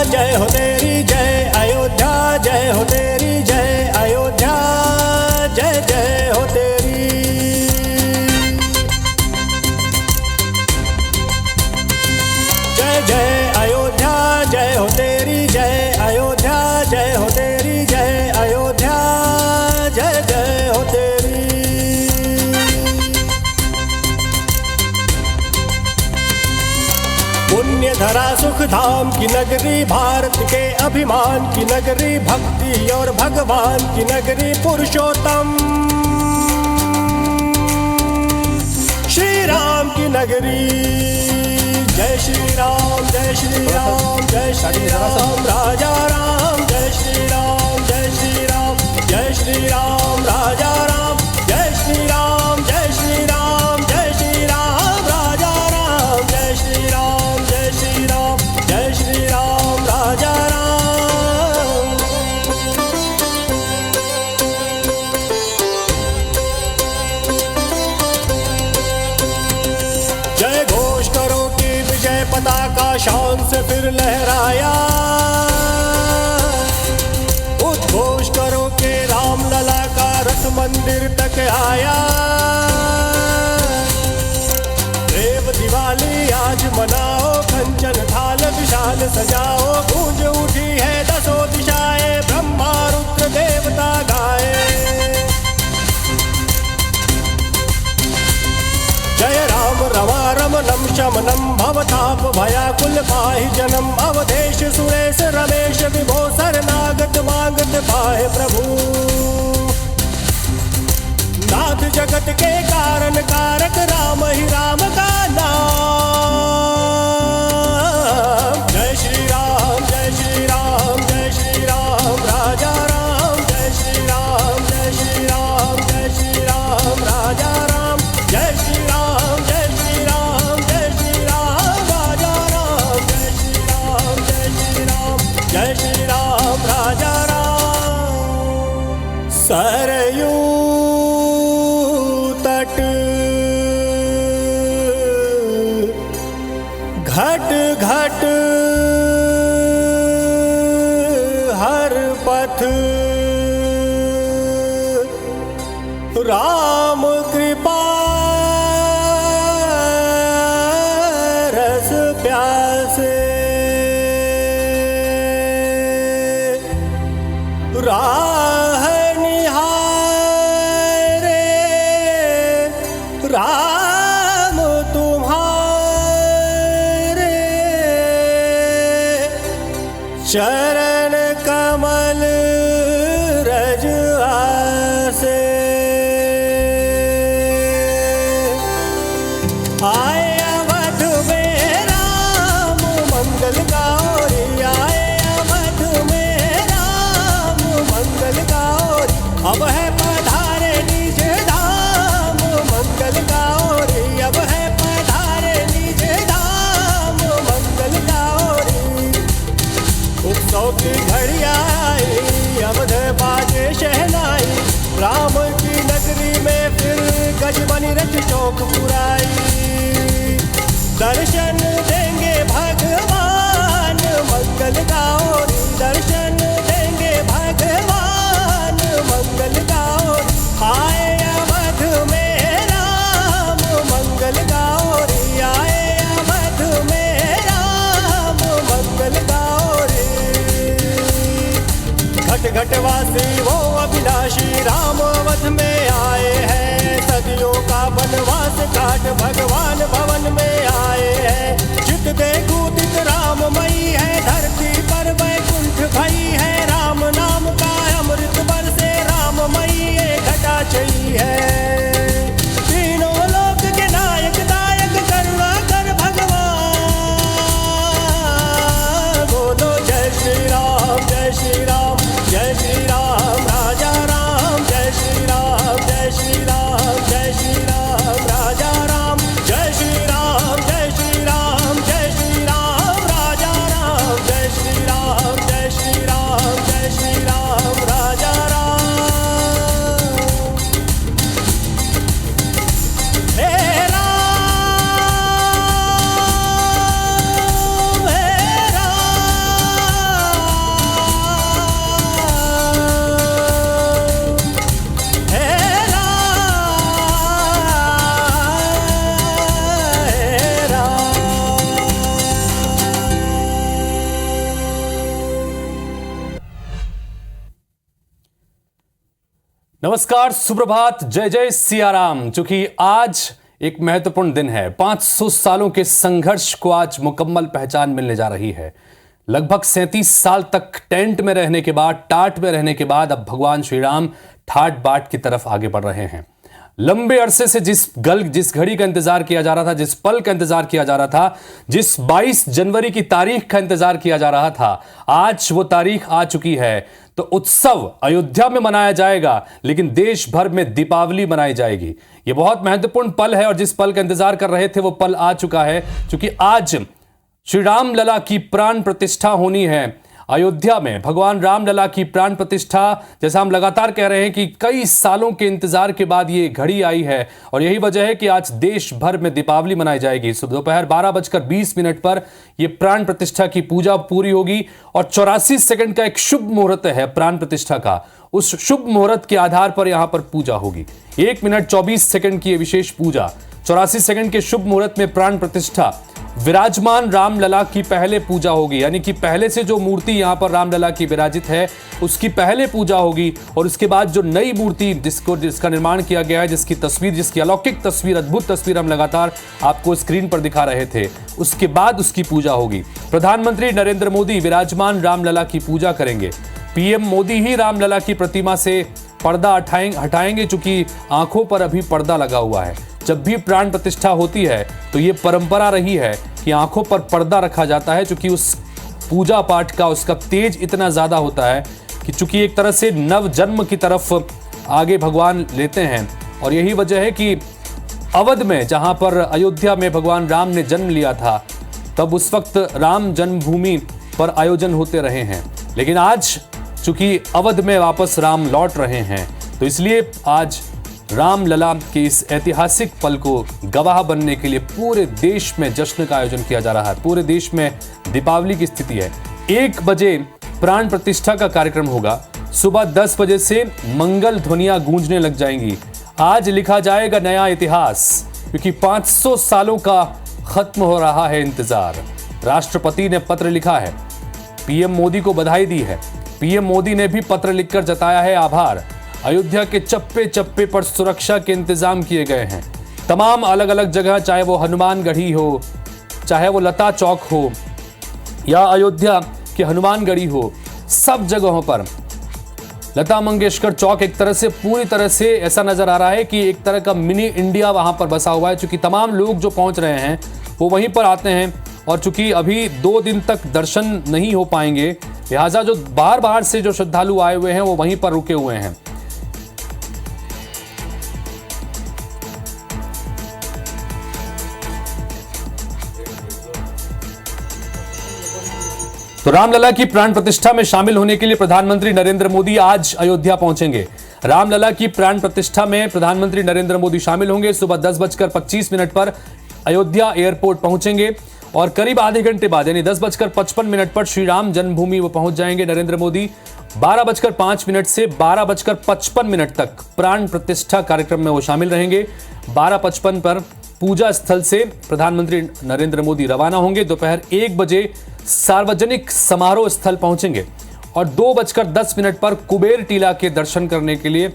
जय हो तेरी जय अयोध्या, जय हो तेरी जय अयोध्या, जय जय हो तेरी। जय जय अयोध्या, जय हो तेरी जय अयोध्या, जय हो तेरी जय अयोध्या, जय जय हो तेरी। पुण्य धरा सुख धाम की नगरी, भारत के अभिमान की नगरी, भक्ति और भगवान की नगरी, पुरुषोत्तम श्री राम की नगरी। जय श्री राम, जय श्री राम, जय श्री राम, राजा राम, जय श्री राम, जय श्री राम, जय श्री राम, राजा राम, जय श्री राम, जय श्री राम, जय श्री राम, राजा राम, जय श्री राम, जय श्री राम, जय श्री राम, राजा राम। जय घोष करो कि विजय पताका शान से फिर लहराया, उद्घोष करो कि राम लला का रथ मंदिर तक आया। देव दिवाली आज मनाओ, कंचन थाल विशाल सजाओ, गूंज उठी है दसों दिशाएं, ब्रह्मा रुद्र देवता गाए। जय राम रमा रमणं शमनं भवताप भयाकुल पाहि जन्म, अवधेश सुरेश रमेश विभो शरणागत मांगत पाहे प्रभु। नाथ जगत के कारण कारक राम ही राम का नाम। जय श्री राम, जय श्री राम, जय श्री राम, राजा राम, जय श्री राम, जय श्री राम, जय श्री राम, राजा राम, जय श्री राम, जय श्री राम, जय श्री राम, राजा राम, जय श्री राम, जय श्री राम, जय श्री राम, राजा राम। सरयू तट घट घट हर पथ, राम कृपा रस प्यासे। राह निहारे राम तुम्हारे, चरण कमल रज आसे। आए अवध में राम मंगल गौरी, आए अवध में राम मंगल गौरी, अब है पधारे निज धाम मंगल गौरी, अब है पधारे निज धाम मंगल गौरी। उत्सव की घड़ी आई, अवध बाजे शहनाई, राम की नगरी में फिर गजबनी रच चौक पुराई। दर्शन देंगे भगवान मंगल गौरी, दर्शन देंगे भगवान मंगल गौरी। आए अवध में राम मंगल गौरी, आए अवध में राम मंगल गौरी। घट घटवासी वो अविनाशी राम अवध में आए हैं, सदियों का वनवास काट भगवान भवन में आए हैं। चित देखो दित राममयी है, धरती पर वैकुंठ भई है, राम नाम का अमृत बरसे, राममयी ये घटा चई है। तीनों लोक के नायक दायक करुणा कर भगवान, बोलो जय श्री राम, जय श्री राम, जय श्री राम, राजा राम, जय श्री राम, जय श्री राम, जय श्री राम, राजा राम, जय श्री राम, जय श्री राम, नमस्कार, सुप्रभात, जय जय सियाराम। चूंकि आज एक महत्वपूर्ण दिन है, 500 सालों के संघर्ष को आज मुकम्मल पहचान मिलने जा रही है। लगभग 37 साल तक टेंट में रहने के बाद, टाट में रहने के बाद अब भगवान श्री राम ठाट बाट की तरफ आगे बढ़ रहे हैं। लंबे अरसे से जिस घड़ी का इंतजार किया जा रहा था, जिस पल का इंतजार किया जा रहा था, जिस 22 जनवरी की तारीख का इंतजार किया जा रहा था, आज वो तारीख आ चुकी है। तो उत्सव अयोध्या में मनाया जाएगा, लेकिन देश भर में दीपावली मनाई जाएगी। ये बहुत महत्वपूर्ण पल है और जिस पल का इंतजार कर रहे थे वो पल आ चुका है, क्योंकि आज श्री राम लला की प्राण प्रतिष्ठा होनी है। अयोध्या में भगवान राम लला की प्राण प्रतिष्ठा, जैसा हम लगातार कह रहे हैं कि कई सालों के इंतजार के बाद ये घड़ी आई है और यही वजह है कि आज देश भर में दीपावली मनाई जाएगी। सुबह दोपहर 12:20 पर यह प्राण प्रतिष्ठा की पूजा पूरी होगी और 84 सेकंड का एक शुभ मुहूर्त है प्राण प्रतिष्ठा का। उस शुभ मुहूर्त के आधार पर यहां पर पूजा होगी। 1 मिनट 24 सेकंड की यह विशेष पूजा, 84 सेकंड के शुभ मुहूर्त में प्राण प्रतिष्ठा, विराजमान रामलला की पहले पूजा होगी। यानी कि पहले से जो मूर्ति यहां पर रामलला की विराजित है उसकी पहले पूजा होगी और उसके बाद जो नई मूर्ति जिसका निर्माण किया गया है, जिसकी अलौकिक तस्वीर, अद्भुत तस्वीर हम लगातार आपको स्क्रीन पर दिखा रहे थे, उसके बाद उसकी पूजा होगी। प्रधानमंत्री नरेंद्र मोदी विराजमान रामलला की पूजा करेंगे। पीएम मोदी ही रामलला की प्रतिमा से पर्दा हटाएंगे, चूंकि आंखों पर अभी पर्दा लगा हुआ है। जब भी प्राण प्रतिष्ठा होती है तो ये परंपरा रही है कि आंखों पर पर्दा रखा जाता है, क्योंकि उस पूजा पाठ का उसका तेज इतना ज्यादा होता है कि चूंकि एक तरह से नव जन्म की तरफ आगे भगवान लेते हैं। और यही वजह है कि अवध में, जहां पर अयोध्या में भगवान राम ने जन्म लिया था, तब उस वक्त राम जन्मभूमि पर आयोजन होते रहे हैं। लेकिन आज चूंकि अवध में वापस राम लौट रहे हैं, तो इसलिए आज रामलला के इस ऐतिहासिक पल को गवाह बनने के लिए पूरे देश में जश्न का आयोजन किया जा रहा है। पूरे देश में दीपावली की स्थिति है। 1 बजे प्राण प्रतिष्ठा का कार्यक्रम होगा। सुबह 10 बजे से मंगल ध्वनियां गूंजने लग जाएंगी। आज लिखा जाएगा नया इतिहास, क्योंकि 500 सालों का खत्म हो रहा है इंतजार। राष्ट्रपति ने पत्र लिखा है, पीएम मोदी को बधाई दी है। पीएम मोदी ने भी पत्र लिखकर जताया है आभार। अयोध्या के चप्पे चप्पे पर सुरक्षा के इंतजाम किए गए हैं। तमाम अलग अलग जगह, चाहे वो हनुमानगढ़ी हो, चाहे वो लता चौक हो या अयोध्या के हनुमानगढ़ी हो, सब जगहों पर लता मंगेशकर चौक एक तरह से पूरी तरह से ऐसा नजर आ रहा है कि एक तरह का मिनी इंडिया वहां पर बसा हुआ है, क्योंकि तमाम लोग जो पहुंच रहे हैं वो वहीं पर आते हैं। और चूंकि अभी 2 दिन तक दर्शन नहीं हो पाएंगे, लिहाजा जो बाहर से जो श्रद्धालु आए हुए हैं वो वहीं पर रुके हुए हैं। तो रामलला की प्राण प्रतिष्ठा में शामिल होने के लिए प्रधानमंत्री नरेंद्र मोदी आज अयोध्या पहुंचेंगे। रामलला की प्राण प्रतिष्ठा में प्रधानमंत्री नरेंद्र मोदी शामिल होंगे। सुबह 10:25 पर अयोध्या एयरपोर्ट पहुंचेंगे और करीब आधे घंटे बाद, यानी 10:55 पर श्री राम जन्मभूमि वो पहुंच जाएंगे नरेंद्र मोदी। 12:05 से 12:55 तक प्राण प्रतिष्ठा कार्यक्रम में वो शामिल रहेंगे। 12:55 पर पूजा स्थल से प्रधानमंत्री नरेंद्र मोदी रवाना होंगे। दोपहर 1 बजे सार्वजनिक समारोह स्थल पहुंचेंगे और 2:10 पर कुबेर टीला के दर्शन करने के लिए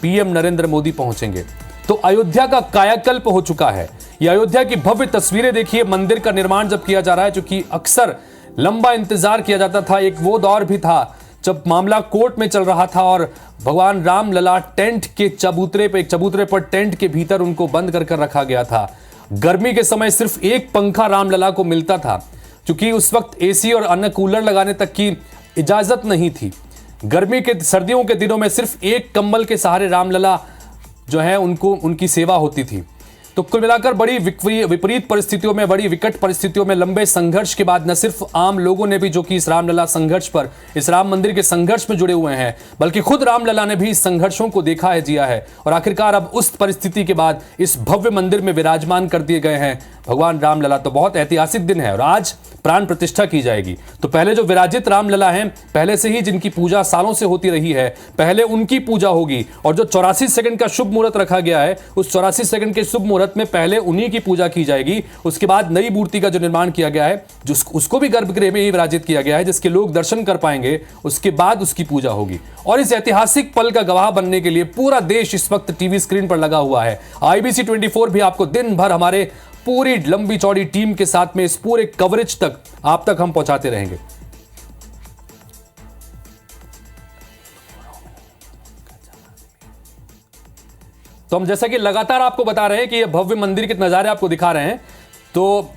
पीएम नरेंद्र मोदी पहुंचेंगे। तो अयोध्या का कायाकल्प हो चुका है। ये अयोध्या की भव्य तस्वीरें देखिए। मंदिर का निर्माण जब किया जा रहा है, क्योंकि अक्सर लंबा इंतजार किया जाता था। एक वो दौर भी था जब मामला कोर्ट में चल रहा था और भगवान राम लला टेंट के चबूतरे पर टेंट के भीतर उनको बंद कर रखा गया था। गर्मी के समय सिर्फ एक पंखा राम लला को मिलता था, क्योंकि उस वक्त एसी और अन्य कूलर लगाने तक की इजाजत नहीं थी। सर्दियों के दिनों में सिर्फ एक कंबल के सहारे रामलला जो है उनकी सेवा होती थी। तो कुल मिलाकर बड़ी विपरीत परिस्थितियों में, बड़ी विकट परिस्थितियों में, लंबे संघर्ष के बाद न सिर्फ आम लोगों ने भी, जो कि इस रामलला संघर्ष पर, इस राम मंदिर के संघर्ष में जुड़े हुए हैं, बल्कि खुद रामलला ने भी इस संघर्षों को देखा है, जिया है। और आखिरकार अब उस परिस्थिति के बाद इस भव्य मंदिर में विराजमान कर दिए गए हैं भगवान रामलला। तो बहुत ऐतिहासिक दिन है और आज प्राण प्रतिष्ठा की जाएगी। तो पहले जो विराजित रामलला हैं, पहले से ही जिनकी पूजा सालों से होती रही है, पहले उनकी पूजा होगी। और जो 84 सेकंड का शुभ मुहूर्त रखा गया है, उस 84 सेकंड के शुभ मुहूर्त में पहले उन्हीं की पूजा की जाएगी। उसके बाद नई मूर्ति का जो निर्माण किया गया है, उसको भी गर्भगृह में ही विराजित किया गया है, जिसके लोग दर्शन कर पाएंगे। उसके बाद उसकी पूजा होगी। और इस ऐतिहासिक पल का गवाह बनने के लिए पूरा देश इस वक्त टीवी स्क्रीन पर लगा हुआ है। IBC 24 भी आपको दिन भर हमारे पूरी लंबी चौड़ी टीम के साथ में इस पूरे कवरेज तक आप तक हम पहुंचाते रहेंगे। तो हम जैसा कि लगातार आपको बता रहे हैं कि ये भव्य मंदिर के नजारे आपको दिखा रहे हैं। तो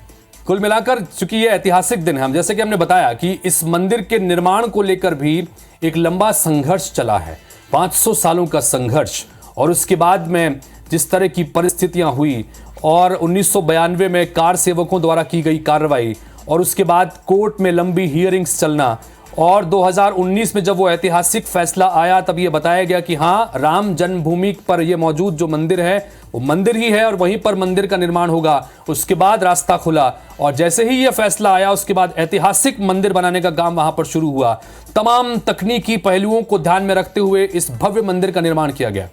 कुल मिलाकर चूंकि ये ऐतिहासिक दिन है, हम जैसे कि हमने बताया कि इस मंदिर के निर्माण को लेकर भी एक लंबा संघर्ष चला है, 500 सालों का संघर्ष। और उसके बाद में जिस तरह की परिस्थितियां हुई और 1992 में कार सेवकों द्वारा की गई कार्रवाई और उसके बाद कोर्ट में लंबी हियरिंग्स चलना और 2019 में जब वो ऐतिहासिक फैसला आया, तब ये बताया गया कि हाँ, राम जन्मभूमि पर ये मौजूद जो मंदिर है वो मंदिर ही है और वहीं पर मंदिर का निर्माण होगा। उसके बाद रास्ता खुला और जैसे ही ये फैसला आया, उसके बाद ऐतिहासिक मंदिर बनाने का काम वहां पर शुरू हुआ। तमाम तकनीकी पहलुओं को ध्यान में रखते हुए इस भव्य मंदिर का निर्माण किया गया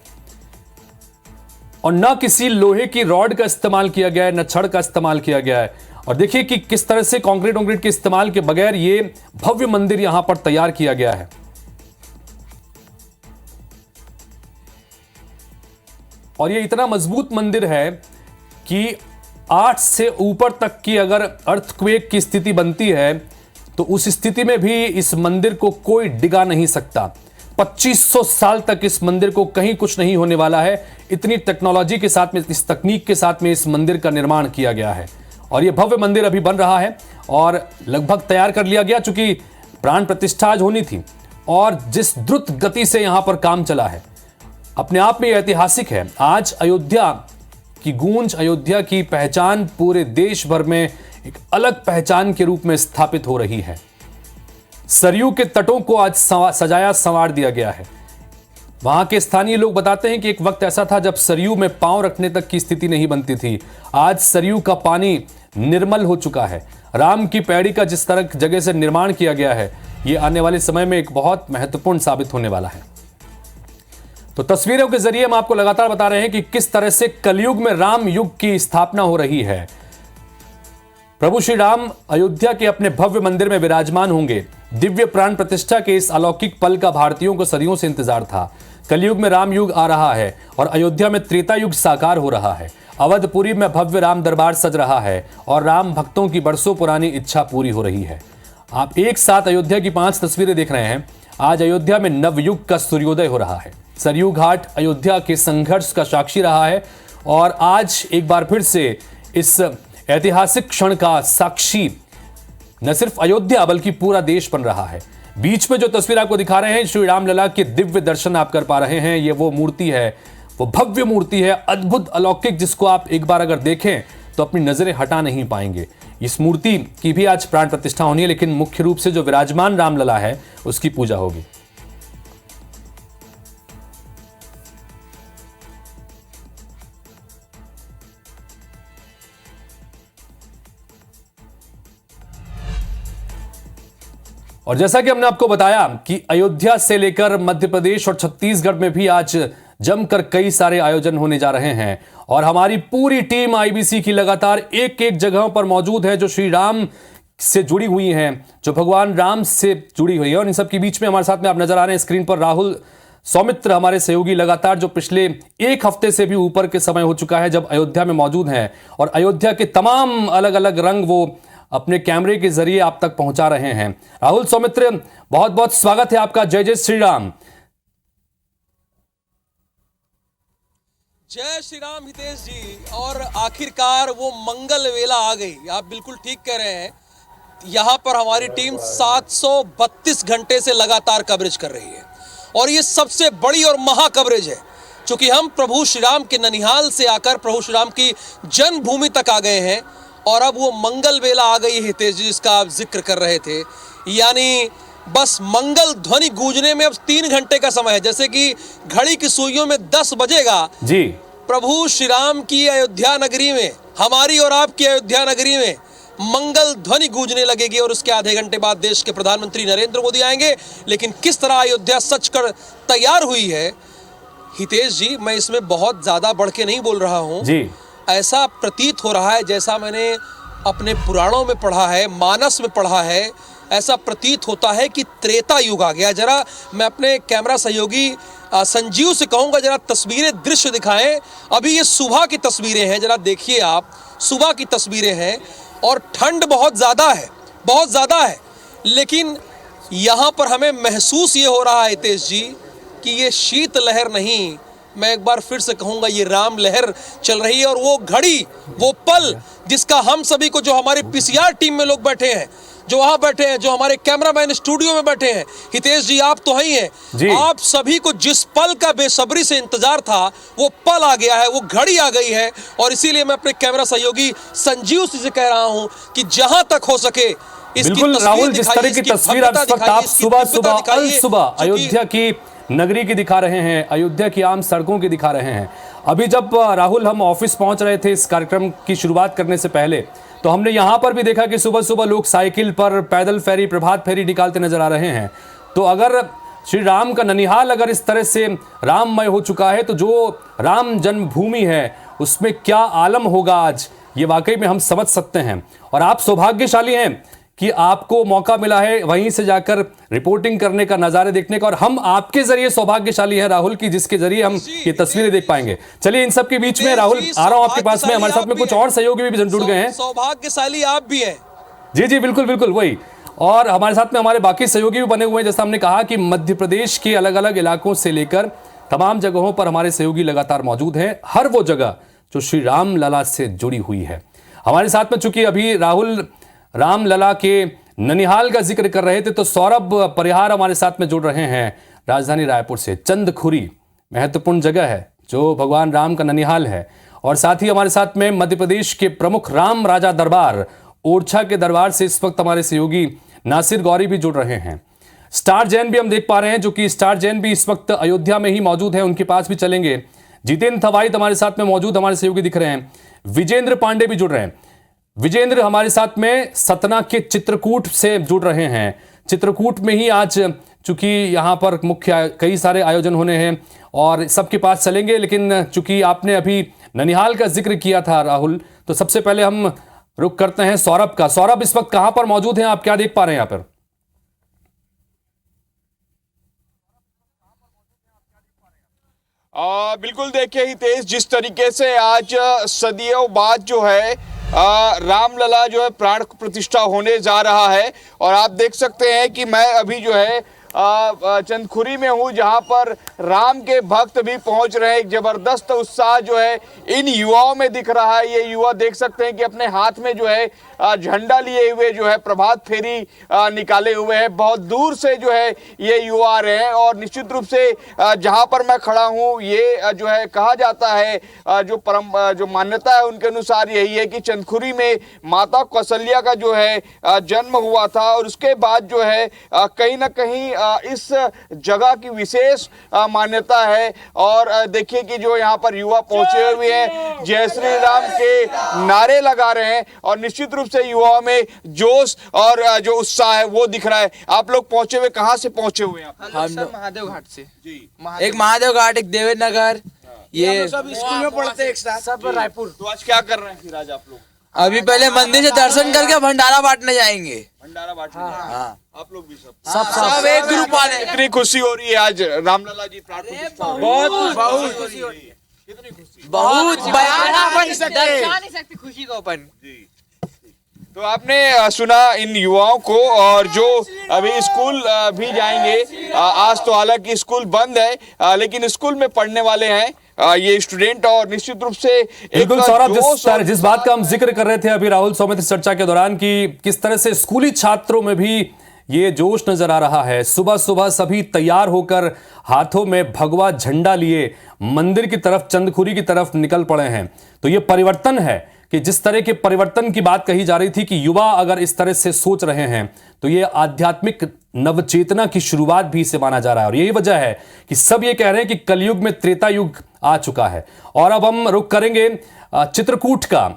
और न किसी लोहे की रॉड का इस्तेमाल किया गया है, न छड़ का इस्तेमाल किया गया है। और देखिए कि किस तरह से कंक्रीट के इस्तेमाल के बगैर ये भव्य मंदिर यहां पर तैयार किया गया है। और ये इतना मजबूत मंदिर है कि 8 से ऊपर तक की अगर अर्थक्वेक की स्थिति बनती है तो उस स्थिति में भी इस मंदिर को कोई डिगा नहीं सकता। 2500 साल तक इस मंदिर को कहीं कुछ नहीं होने वाला है। इतनी टेक्नोलॉजी के साथ में, इस तकनीक के साथ में इस मंदिर का निर्माण किया गया है। और यह भव्य मंदिर अभी बन रहा है और लगभग तैयार कर लिया गया, चूंकि प्राण प्रतिष्ठा आज होनी थी। और जिस द्रुत गति से यहां पर काम चला है, अपने आप में ऐतिहासिक है। आज अयोध्या की गूंज, अयोध्या की पहचान पूरे देश भर में एक अलग पहचान के रूप में स्थापित हो रही है। सरयू के तटों को आज सजाया संवार दिया गया है। वहां के स्थानीय लोग बताते हैं कि एक वक्त ऐसा था जब सरयू में पांव रखने तक की स्थिति नहीं बनती थी। आज सरयू का पानी निर्मल हो चुका है। राम की पैड़ी का जिस तरह जगह से निर्माण किया गया है, यह आने वाले समय में एक बहुत महत्वपूर्ण साबित होने वाला है। तो तस्वीरों के जरिए हम आपको लगातार बता रहे हैं कि किस तरह से कलयुग में राम युग की स्थापना हो रही है। प्रभु श्री राम अयोध्या के अपने भव्य मंदिर में विराजमान होंगे। दिव्य प्राण प्रतिष्ठा के इस अलौकिक पल का भारतीयों को सदियों से इंतजार था। कलयुग में राम युग आ रहा है और अयोध्या में त्रेता युग साकार हो रहा है। अवधपुरी में भव्य राम दरबार सज रहा है और राम भक्तों की बरसों पुरानी इच्छा पूरी हो रही है। आप एक साथ अयोध्या की 5 तस्वीरें देख रहे हैं। आज अयोध्या में नवयुग का सूर्योदय हो रहा है। सरयू घाट अयोध्या के संघर्ष का साक्षी रहा है और आज एक बार फिर से इस ऐतिहासिक क्षण का साक्षी न सिर्फ अयोध्या बल्कि पूरा देश बन रहा है। बीच में जो तस्वीर आपको दिखा रहे हैं, श्री रामलला के दिव्य दर्शन आप कर पा रहे हैं। ये वो मूर्ति है, वो भव्य मूर्ति है, अद्भुत अलौकिक, जिसको आप एक बार अगर देखें तो अपनी नजरें हटा नहीं पाएंगे। इस मूर्ति की भी आज प्राण प्रतिष्ठा होनी है, लेकिन मुख्य रूप से जो विराजमान रामलला है उसकी पूजा होगी। और जैसा कि हमने आपको बताया कि अयोध्या से लेकर मध्य प्रदेश और छत्तीसगढ़ में भी आज जमकर कई सारे आयोजन होने जा रहे हैं और हमारी पूरी टीम IBC की लगातार एक एक जगहों पर मौजूद है जो श्री राम से जुड़ी हुई हैं, जो भगवान राम से जुड़ी हुई है। और इन सब के बीच में हमारे साथ में आप नजर आ रहे हैं स्क्रीन पर राहुल सौमित्र, हमारे सहयोगी, लगातार जो पिछले एक हफ्ते से भी ऊपर के समय हो चुका है जब अयोध्या में मौजूद हैं और अयोध्या के तमाम अलग अलग रंग वो अपने कैमरे के जरिए आप तक पहुंचा रहे हैं। राहुल सौमित्र, बहुत बहुत स्वागत है आपका। जय जय श्री राम। जय श्री राम हितेश जी। और आखिरकार वो मंगल वेला आ गई, आप बिल्कुल ठीक कह रहे हैं। यहाँ पर हमारी टीम 732 घंटे से लगातार कवरेज कर रही है और ये सबसे बड़ी और महा कवरेज है, क्योंकि हम प्रभु श्री राम के ननिहाल से आकर प्रभु श्री राम की जन्मभूमि तक आ गए हैं और अब वो मंगल वेला आ गई है हितेश जी, जिसका आप जिक्र कर रहे थे। यानी बस मंगल ध्वनि गूंजने में अब 3 घंटे का समय है। जैसे कि घड़ी की सुइयों में 10 बजेगा जी, प्रभु श्री राम की अयोध्या नगरी में, हमारी और आपकी अयोध्या नगरी में मंगल ध्वनि गूंजने लगेगी और उसके आधे घंटे बाद देश के प्रधानमंत्री नरेंद्र मोदी आएंगे। लेकिन किस तरह अयोध्या सच कर तैयार हुई है हितेश जी, मैं इसमें बहुत ज्यादा बढ़ के नहीं बोल रहा हूं जी। ऐसा प्रतीत हो रहा है, जैसा मैंने अपने पुराणों में पढ़ा है, मानस में पढ़ा है, ऐसा प्रतीत होता है कि त्रेता युग आ गया। जरा मैं अपने कैमरा सहयोगी संजीव से कहूंगा जरा तस्वीरें, दृश्य दिखाएं। अभी ये सुबह की तस्वीरें हैं, जरा देखिए आप, सुबह की तस्वीरें हैं और ठंड बहुत ज़्यादा है, बहुत ज़्यादा है। लेकिन यहाँ पर हमें महसूस ये हो रहा है हितेश जी कि ये शीत लहर नहीं, मैं एक बार फिर से कहूँगा ये राम लहर चल रही है। और वो घड़ी, वो पल जिसका हम सभी को, जो हमारे पीसीआर टीम में लोग बैठे हैं, जो वहाँ बैठे हैं, जो हमारे कैमरामैन स्टूडियो में बैठे हैं, हितेश जी आप तो ही हैं, आप सभी को जिस पल का बेसब्री से इंतजार था वो पल आ गया है, वो घड़ी आ गई है। और इसीलिए मैं अपने कैमरा सहयोगी संजीव से कह रहा हूं कि जहां तक हो सके बिल्कुल राहुल, जिस तरह की तस्वीर आप सुबह अयोध्या की नगरी की दिखा रहे हैं, अयोध्या की आम सड़कों की दिखा रहे हैं। अभी जब राहुल हम ऑफिस पहुंच रहे थे इस कार्यक्रम की शुरुआत करने से पहले, तो हमने यहां पर भी देखा कि सुबह सुबह लोग साइकिल पर, पैदल फेरी, प्रभात फेरी निकालते नजर आ रहे हैं। तो अगर श्री राम का ननिहाल अगर इस तरह से राममय हो चुका है, तो जो राम जन्मभूमि है उसमें क्या आलम होगा आज, ये वाकई में हम समझ सकते हैं। और आप सौभाग्यशाली हैं कि आपको मौका मिला है वहीं से जाकर रिपोर्टिंग करने का, नज़ारे देखने का, और हम आपके जरिए सौभाग्यशाली हैं राहुल की, जिसके जरिए हम ये तस्वीरें देख पाएंगे। चलिए इन सब के बीच में राहुल आ रहा हूं आपके पास में, हमारे साथ में कुछ और सहयोगी भी जुड़ गए हैं। सौभाग्यशाली आप भी हैं। जी जी बिल्कुल बिल्कुल वही, और हमारे साथ में हमारे बाकी सहयोगी भी बने हुए हैं। जैसा हमने कहा कि मध्य प्रदेश के अलग अलग इलाकों से लेकर तमाम जगहों पर हमारे सहयोगी लगातार मौजूद हैं, हर वो जगह जो श्री राम लला से जुड़ी हुई है। हमारे साथ में चूंकि अभी राहुल राम लला के ननिहाल का जिक्र कर रहे थे, तो सौरभ परिहार हमारे साथ में जुड़ रहे हैं राजधानी रायपुर से। चंदखुरी महत्वपूर्ण जगह है जो भगवान राम का ननिहाल है, और साथ ही हमारे साथ में मध्य प्रदेश के प्रमुख राम राजा दरबार ओरछा के दरबार से इस वक्त हमारे सहयोगी नासिर गौरी भी जुड़ रहे हैं। स्टार जैन भी हम देख पा रहे हैं, जो कि स्टार जैन भी इस वक्त अयोध्या में ही मौजूद है, उनके पास भी चलेंगे। जितेंद्र थवाइत हमारे साथ में मौजूद हमारे सहयोगी दिख रहे हैं। विजेंद्र पांडे भी जुड़ रहे हैं। विजेंद्र हमारे साथ में सतना के चित्रकूट से जुड़ रहे हैं। चित्रकूट में ही आज चूंकि यहाँ पर मुख्य कई सारे आयोजन होने हैं और सबके पास चलेंगे, लेकिन चूंकि आपने अभी ननिहाल का जिक्र किया था राहुल, तो सबसे पहले हम रुक करते हैं सौरभ का। सौरभ इस वक्त कहां पर मौजूद हैं, आप क्या देख पा रहे हैं यहाँ पर? बिल्कुल देखिए हितेश, जिस तरीके से आज सदियों बाद जो है रामलला जो है प्राण प्रतिष्ठा होने जा रहा है, और आप देख सकते हैं कि मैं अभी जो है चंदखुरी में हूँ, जहाँ पर राम के भक्त भी पहुँच रहे हैं। एक जबरदस्त उत्साह जो है इन युवाओं में दिख रहा है। ये युवा देख सकते हैं कि अपने हाथ में जो है झंडा लिए हुए जो है प्रभात फेरी निकाले हुए हैं। बहुत दूर से जो है ये युवा आ रहे हैं, और निश्चित रूप से जहाँ पर मैं खड़ा हूँ, ये जो है कहा जाता है, जो मान्यता है उनके अनुसार यही है कि चंदखुरी में माता कौशल्या का जो है जन्म हुआ था, और उसके बाद जो है कहीं ना कहीं इस जगह की विशेष मान्यता है। और देखिए कि जो यहाँ पर युवा पहुंचे हुए हैं, जय श्री राम के नारे लगा रहे हैं, और निश्चित रूप से युवाओं में जोश और जो उत्साह है वो दिख रहा है। आप लोग पहुंचे हुए कहाँ से पहुंचे हुए हैं? हम महादेव घाट से जी। एक महादेव घाट, एक देवेंद्र नगर, ये सब स्कूल में पढ़ते हैं एक साथ, सब रायपुर। तो आज क्या कर रहे हैं फिर आज आप लोग? अभी पहले मंदिर से दर्शन करके भंडारा बांटने जाएंगे। भंडारा बांटने जाएंगे। हाँ। आप लोग भी सब एक ग्रुप वाले। कितनी खुशी हो रही है आज रामलला जी प्राण प्रतिष्ठा? बहुत खुशी हो रही है, कितनी खुशी, बहुत बयान नहीं सकते खुशी को अपन। तो आपने सुना इन युवाओं को, और जो अभी स्कूल भी जाएंगे। आज तो हालांकि स्कूल बंद है, लेकिन स्कूल में पढ़ने वाले हैं ये स्टूडेंट, और निश्चित रूप से बिल्कुल सौरभ, जिस बात का हम जिक्र कर रहे थे अभी राहुल सौमित्र चर्चा के दौरान, कि किस तरह से स्कूली छात्रों में भी ये जोश नजर आ रहा है। सुबह सुबह सभी तैयार होकर हाथों में भगवा झंडा लिए मंदिर की तरफ, चंदखुरी की तरफ निकल पड़े हैं। तो ये परिवर्तन है, कि जिस तरह के परिवर्तन की बात कही जा रही थी कि युवा अगर इस तरह से सोच रहे हैं तो ये आध्यात्मिक नवचेतना की शुरुआत भी इसे माना जा रहा है। और यही वजह है कि सब ये कह रहे हैं कि कलयुग में त्रेता युग आ चुका है। और अब हम रुख करेंगे चित्रकूट का।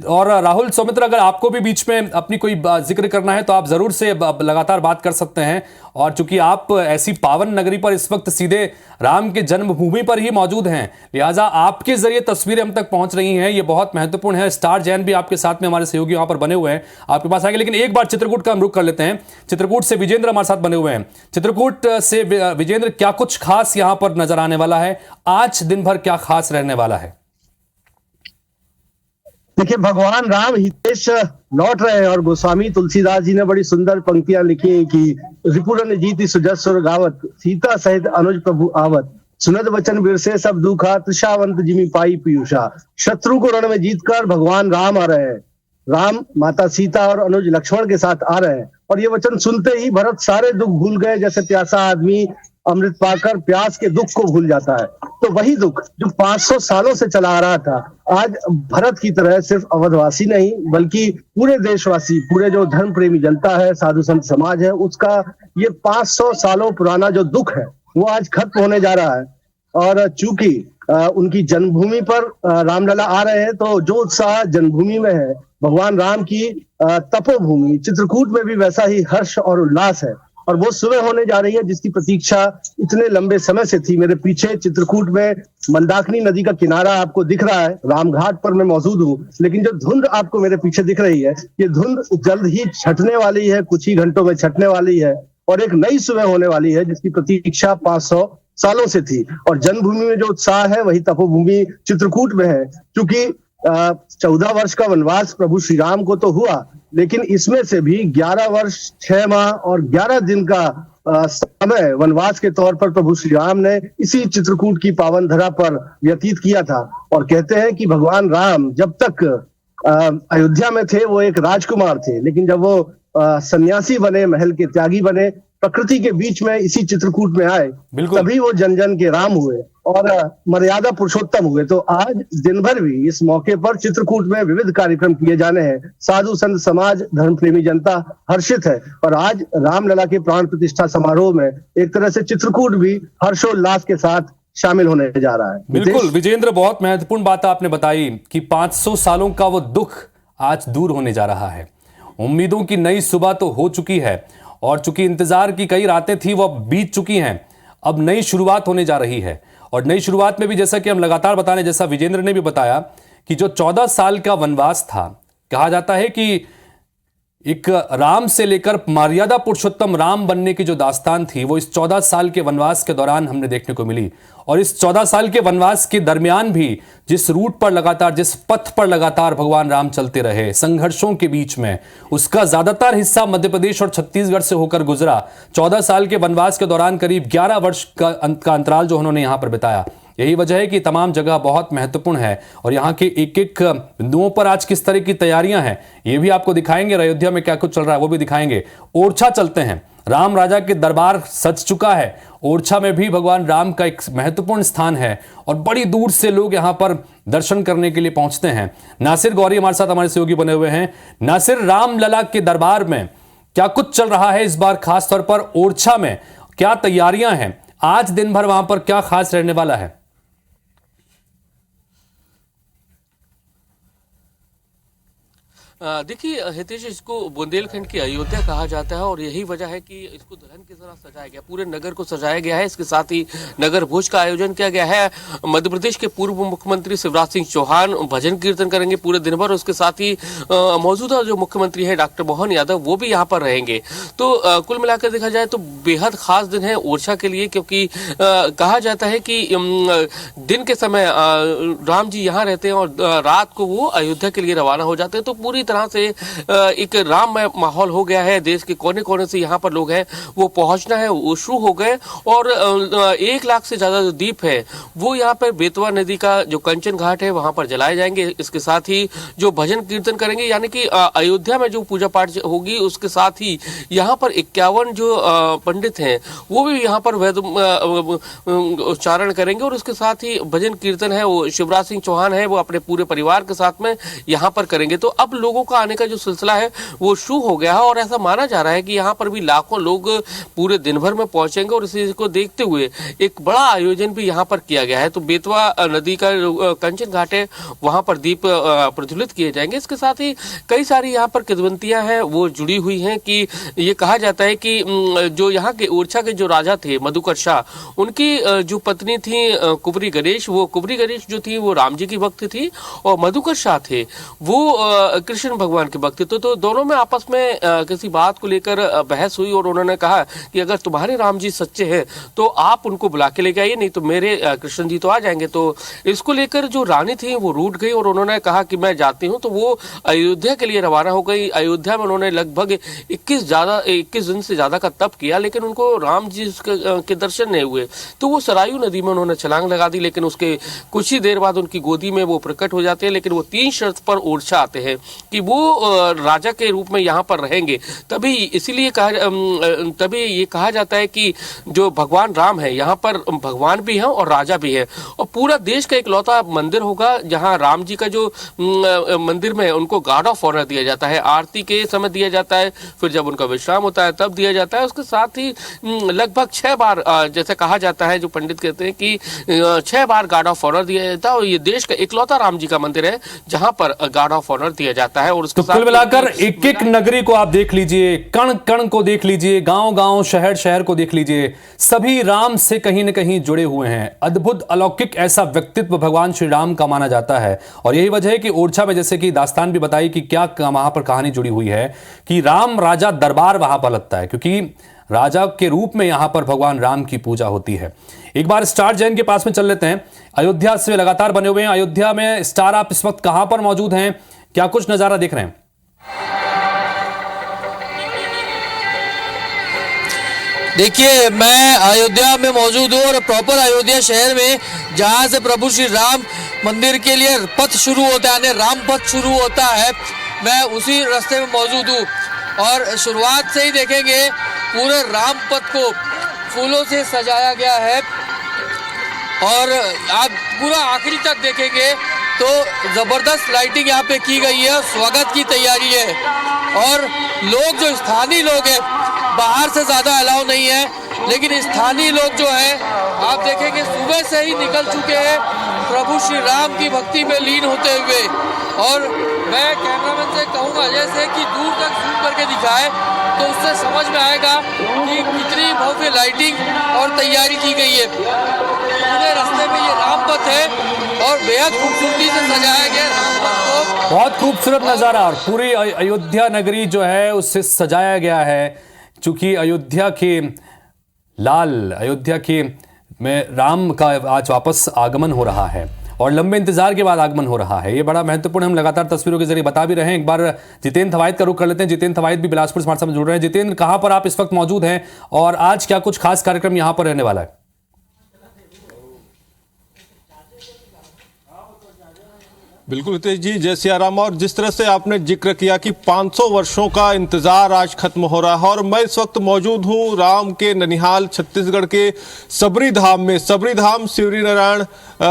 और राहुल सौमित्र, अगर आपको भी बीच में अपनी कोई जिक्र करना है तो आप जरूर से लगातार बात कर सकते हैं। और चूंकि आप ऐसी पावन नगरी पर इस वक्त सीधे राम के जन्मभूमि पर ही मौजूद हैं, लिहाजा आपके जरिए तस्वीरें हम तक पहुंच रही हैं, ये बहुत महत्वपूर्ण है। स्टार जैन भी आपके साथ में हमारे सहयोगी वहां पर बने हुए हैं, आपके पास आएंगे। लेकिन एक बार चित्रकूट का हम रुख कर लेते हैं। चित्रकूट से विजेंद्र हमारे साथ बने हुए हैं। चित्रकूट से विजेंद्र, क्या कुछ खास यहां पर नजर आने वाला है? आज दिन भर क्या खास रहने वाला है? देखिए, भगवान राम हितेश लौट रहे हैं और गोस्वामी तुलसीदास जी ने बड़ी सुंदर पंक्तियां लिखी हैं कि रिपुरन जीति सुजस्वर गावत, सीता सहित अनुज प्रभु आवत, सुनद वचन बिरसे सब दुखा, तृषावंत जिमि पाई पीयूषा। शत्रु को रण में जीतकर भगवान राम आ रहे हैं। राम, माता सीता और अनुज लक्ष्मण के साथ आ रहे हैं। और ये वचन सुनते ही भरत सारे दुख भूल गए, जैसे प्यासा आदमी अमृत पाकर प्यास के दुख को भूल जाता है। तो वही दुख जो 500 सालों से चला आ रहा था, आज भरत की तरह सिर्फ अवधवासी नहीं बल्कि पूरे देशवासी, पूरे जो धर्म प्रेमी जनता है, साधु संत समाज है, उसका ये 500 सालों पुराना जो दुख है वो आज खत्म होने जा रहा है। और चूंकि उनकी जन्मभूमि पर रामलला आ रहे हैं, तो जो उत्साह जन्मभूमि में है, भगवान राम की तपोभूमि चित्रकूट में भी वैसा ही हर्ष और उल्लास है। और वो सुबह होने जा रही है जिसकी प्रतीक्षा इतने लंबे समय से थी। मेरे पीछे चित्रकूट में मंदाकिनी नदी का किनारा आपको दिख रहा है, रामघाट पर मैं मौजूद हूँ। लेकिन जो धुंध आपको मेरे पीछे दिख रही है, ये धुंध जल्द ही छटने वाली है, कुछ ही घंटों में छटने वाली है और एक नई सुबह होने वाली है जिसकी प्रतीक्षा 500 सालों से थी। और जन्मभूमि में जो उत्साह है वही तपोभूमि चित्रकूट में है। क्योंकि 14 वर्ष का वनवास प्रभु श्री राम को तो हुआ, लेकिन इसमें से भी 11 वर्ष 6 माह और 11 दिन का समय वनवास के तौर पर प्रभु श्री राम ने इसी चित्रकूट की पावन धरा पर व्यतीत किया था। और कहते हैं कि भगवान राम जब तक अयोध्या में थे वो एक राजकुमार थे, लेकिन जब वो सन्यासी बने, महल के त्यागी बने, प्रकृति के बीच में इसी चित्रकूट में आए, तभी वो जन जन के राम हुए और मर्यादा पुरुषोत्तम हुए। तो आज दिन भर भी इस मौके पर चित्रकूट में विविध कार्यक्रम किए जाने हैं। साधु संत समाज, धर्म प्रेमी जनता हर्षित है। और आज रामलला के प्राण प्रतिष्ठा समारोह में एक तरह से चित्रकूट भी हर्षोल्लास के साथ शामिल होने जा रहा है। बिल्कुल विजेंद्र, बहुत महत्वपूर्ण बात आपने बताई कि 500 सालों का वो दुख आज दूर होने जा रहा है। उम्मीदों की नई सुबह तो हो चुकी है और चूंकि इंतजार की कई रातें थी वो बीत चुकी हैं। अब नई शुरुआत होने जा रही है। और नई शुरुआत में भी जैसा कि हम लगातार बताने, जैसा विजेंद्र ने भी बताया कि जो 14 साल का वनवास था, कहा जाता है कि एक राम से लेकर मर्यादा पुरुषोत्तम राम बनने की जो दास्तान थी वो इस 14 साल के वनवास के दौरान हमने देखने को मिली। और इस 14 साल के वनवास के दरमियान भी जिस रूट पर लगातार, जिस पथ पर लगातार भगवान राम चलते रहे संघर्षों के बीच में, उसका ज्यादातर हिस्सा मध्य प्रदेश और छत्तीसगढ़ से होकर गुजरा। 14 साल के वनवास के दौरान करीब 11 वर्ष का अंतराल जो उन्होंने यहां पर बिताया। यही वजह है कि तमाम जगह बहुत महत्वपूर्ण है और यहाँ के एक एक बिंदुओं पर आज किस तरह की तैयारियां हैं ये भी आपको दिखाएंगे। अयोध्या में क्या कुछ चल रहा है वो भी दिखाएंगे। ओरछा चलते हैं। राम राजा के दरबार सज चुका है। ओरछा में भी भगवान राम का एक महत्वपूर्ण स्थान है और बड़ी दूर से लोग यहाँ पर दर्शन करने के लिए पहुंचते हैं। नासिर गौरी हमारे साथ, हमारे सहयोगी बने हुए हैं। नासिर, रामलला के दरबार में क्या कुछ चल रहा है इस बार, खासतौर पर ओरछा में क्या तैयारियां हैं? आज दिन भर वहां पर क्या खास रहने वाला है? देखिए हितेश, इसको बुंदेलखंड की अयोध्या कहा जाता है और यही वजह है कि इसको दुल्हन की तरह सजाया गया, पूरे नगर को सजाया गया है। इसके साथ ही नगर भोज का आयोजन किया गया है। मध्य प्रदेश के पूर्व मुख्यमंत्री शिवराज सिंह चौहान भजन कीर्तन करेंगे पूरे दिन भर। उसके साथ ही मौजूदा जो मुख्यमंत्री है डॉक्टर मोहन यादव, वो भी यहाँ पर रहेंगे। तो कुल मिलाकर देखा जाए तो बेहद खास दिन है ओरछा के लिए, क्योंकि कहा जाता है कि दिन के समय राम जी यहाँ रहते हैं और रात को वो अयोध्या के लिए रवाना हो जाते हैं। तो पूरी तरह से एक राममय माहौल हो गया है। देश के कोने कोने से यहाँ पर लोग हैं वो पहुंचना है वो शुरू हो गए और 1 लाख से ज्यादा जो दीप है वो यहाँ पर बेतवा नदी का जो कंचन घाट है वहां पर जलाए जाएंगे। इसके साथ ही जो भजन कीर्तन करेंगे, यानी कि अयोध्या में जो पूजा पाठ होगी उसके साथ ही यहाँ पर 51 जो पंडित हैं वो भी यहाँ पर वेद उच्चारण करेंगे और उसके साथ ही भजन कीर्तन है वो शिवराज सिंह चौहान है वो अपने पूरे परिवार के साथ में यहाँ पर करेंगे। तो अब लोगों का आने का जो सिलसिला है वो शुरू हो गया है और ऐसा माना जा रहा है कि यहाँ पर भी लाखों लोग पूरे दिन भर में पहुंचेंगे और इसी को देखते हुए एक बड़ा आयोजन भी यहाँ पर किया गया है। तो बेतवा नदी का कंचन घाट है वहां पर दीप प्रज्वलित किए जाएंगे। इसके साथ ही कई सारी यहाँ पर किंवदंतियां हैं वो जुड़ी हुई हैं कि ये कहा जाता है कि जो यहाँ के ओरछा के जो राजा थे मधुकर शाह, उनकी जो पत्नी थी कुबरी गणेश, वो कुबरी गणेश जो थी वो राम जी की भक्त थी और मधुकर शाह थे वो कृष्ण भगवान के भक्त थे। तो दोनों में आपस में किसी बात को लेकर बहस हुई और उन्होंने कहा कि अगर तुम्हारे राम जी सच्चे हैं तो आप उनको बुला के लेके आइए, नहीं तो मेरे कृष्ण जी तो आ जाएंगे। तो इसको लेकर जो रानी थी वो रूठ गई और उन्होंने कहा कि मैं जाती हूँ। तो वो अयोध्या के लिए रवाना हो गई। अयोध्या में उन्होंने लगभग 21 दिन से ज्यादा का तप किया लेकिन उनको राम जी के दर्शन नहीं हुए। तो वो सरायू नदी में उन्होंने छलांग लगा दी, लेकिन उसके कुछ ही देर बाद उनकी गोदी में वो प्रकट हो जाते हैं। लेकिन वो 3 शर्त पर ओरछा आते हैं कि वो राजा के रूप में यहाँ पर रहेंगे। तभी ये कहा जाता है कि जो भगवान राम है यहाँ पर भगवान भी हैं और राजा भी है और पूरा देश का इकलौता मंदिर होगा जहाँ राम जी का जो मंदिर में उनको गार्ड ऑफ ऑनर दिया जाता है, आरती के समय दिया जाता है, फिर जब उनका विश्राम होता है तब दिया जाता है। उसके साथ ही लगभग 6 बार जैसे कहा जाता है, जो पंडित कहते हैं कि 6 बार गार्ड ऑफ ऑनर दिया जाता है और ये देश का इकलौता राम जी का मंदिर है जहां पर गार्ड ऑफ ऑनर दिया जाता है। और उसके तो कुल मिलाकर एक नगरी को आप देख लीजिए, कण कण को देख लीजिए, गांव गांव शहर शहर को देख लीजिए, सभी राम से कहीं न कहीं जुड़े हुए हैं। अद्भुत अलौकिक ऐसा व्यक्तित्व भगवान श्री राम का माना जाता है और यही वजह है कि ओरछा में जैसे कि दास्तान भी बताई कि क्या वहां पर कहानी जुड़ी हुई है कि राम राजा दरबार वहां पर लगता है क्योंकि राजा के रूप में यहां पर भगवान राम की पूजा होती है। एक बार स्टार जैन के पास में चल लेते हैं। अयोध्या से लगातार बने हुए हैं। अयोध्या में स्टार आप इस वक्त कहां पर मौजूद हैं, क्या कुछ नजारा देख रहे हैं? देखिए, मैं अयोध्या में मौजूद हूँ और प्रॉपर अयोध्या शहर में जहाँ से प्रभु श्री राम मंदिर के लिए पथ शुरू होता है, यानी राम पथ शुरू होता है, मैं उसी रास्ते में मौजूद हूँ। और शुरुआत से ही देखेंगे पूरे राम पथ को फूलों से सजाया गया है और आप पूरा आखिरी तक देखेंगे तो जबरदस्त लाइटिंग यहाँ पे की गई है, स्वागत की तैयारी है। और लोग जो स्थानीय लोग हैं, बाहर से ज़्यादा अलाउ नहीं है, लेकिन स्थानीय लोग जो है आप देखेंगे सुबह से ही निकल चुके हैं प्रभु श्री राम की भक्ति में लीन होते हुए। और मैं कैमरामैन से कहूँगा जैसे कि दूर तक जूम करके दिखाए तो उससे समझ में आएगा कि कितनी भव्य लाइटिंग और तैयारी की गई है। पूरे रास्ते में ये राम पथ है और बेहद खूबसूरती से सजाया गया राम पथ को। बहुत खूबसूरत नजारा और पूरी अयोध्या नगरी जो है उससे सजाया गया है। चूंकि अयोध्या के में राम का आज वापस आगमन हो रहा है और लंबे इंतजार के बाद आगमन हो रहा है। ये बड़ा महत्वपूर्ण, हम लगातार तस्वीरों के जरिए बता भी रहे हैं। एक बार जितेंद्र थवाइट का रुख कर लेते हैं। जितेंद्र थवाइट भी बिलासपुर से हमारे साथ जुड़ रहे हैं। जितेंद्र, कहां पर आप इस वक्त मौजूद हैं और आज क्या कुछ खास कार्यक्रम यहां पर रहने वाला है? बिल्कुल हितेश जी, जय सिया राम। और जिस तरह से आपने जिक्र किया कि 500 वर्षों का इंतजार आज खत्म हो रहा है और मैं इस वक्त मौजूद हूं राम के ननिहाल छत्तीसगढ़ के सबरी धाम में। सबरी धाम शिवरी नारायण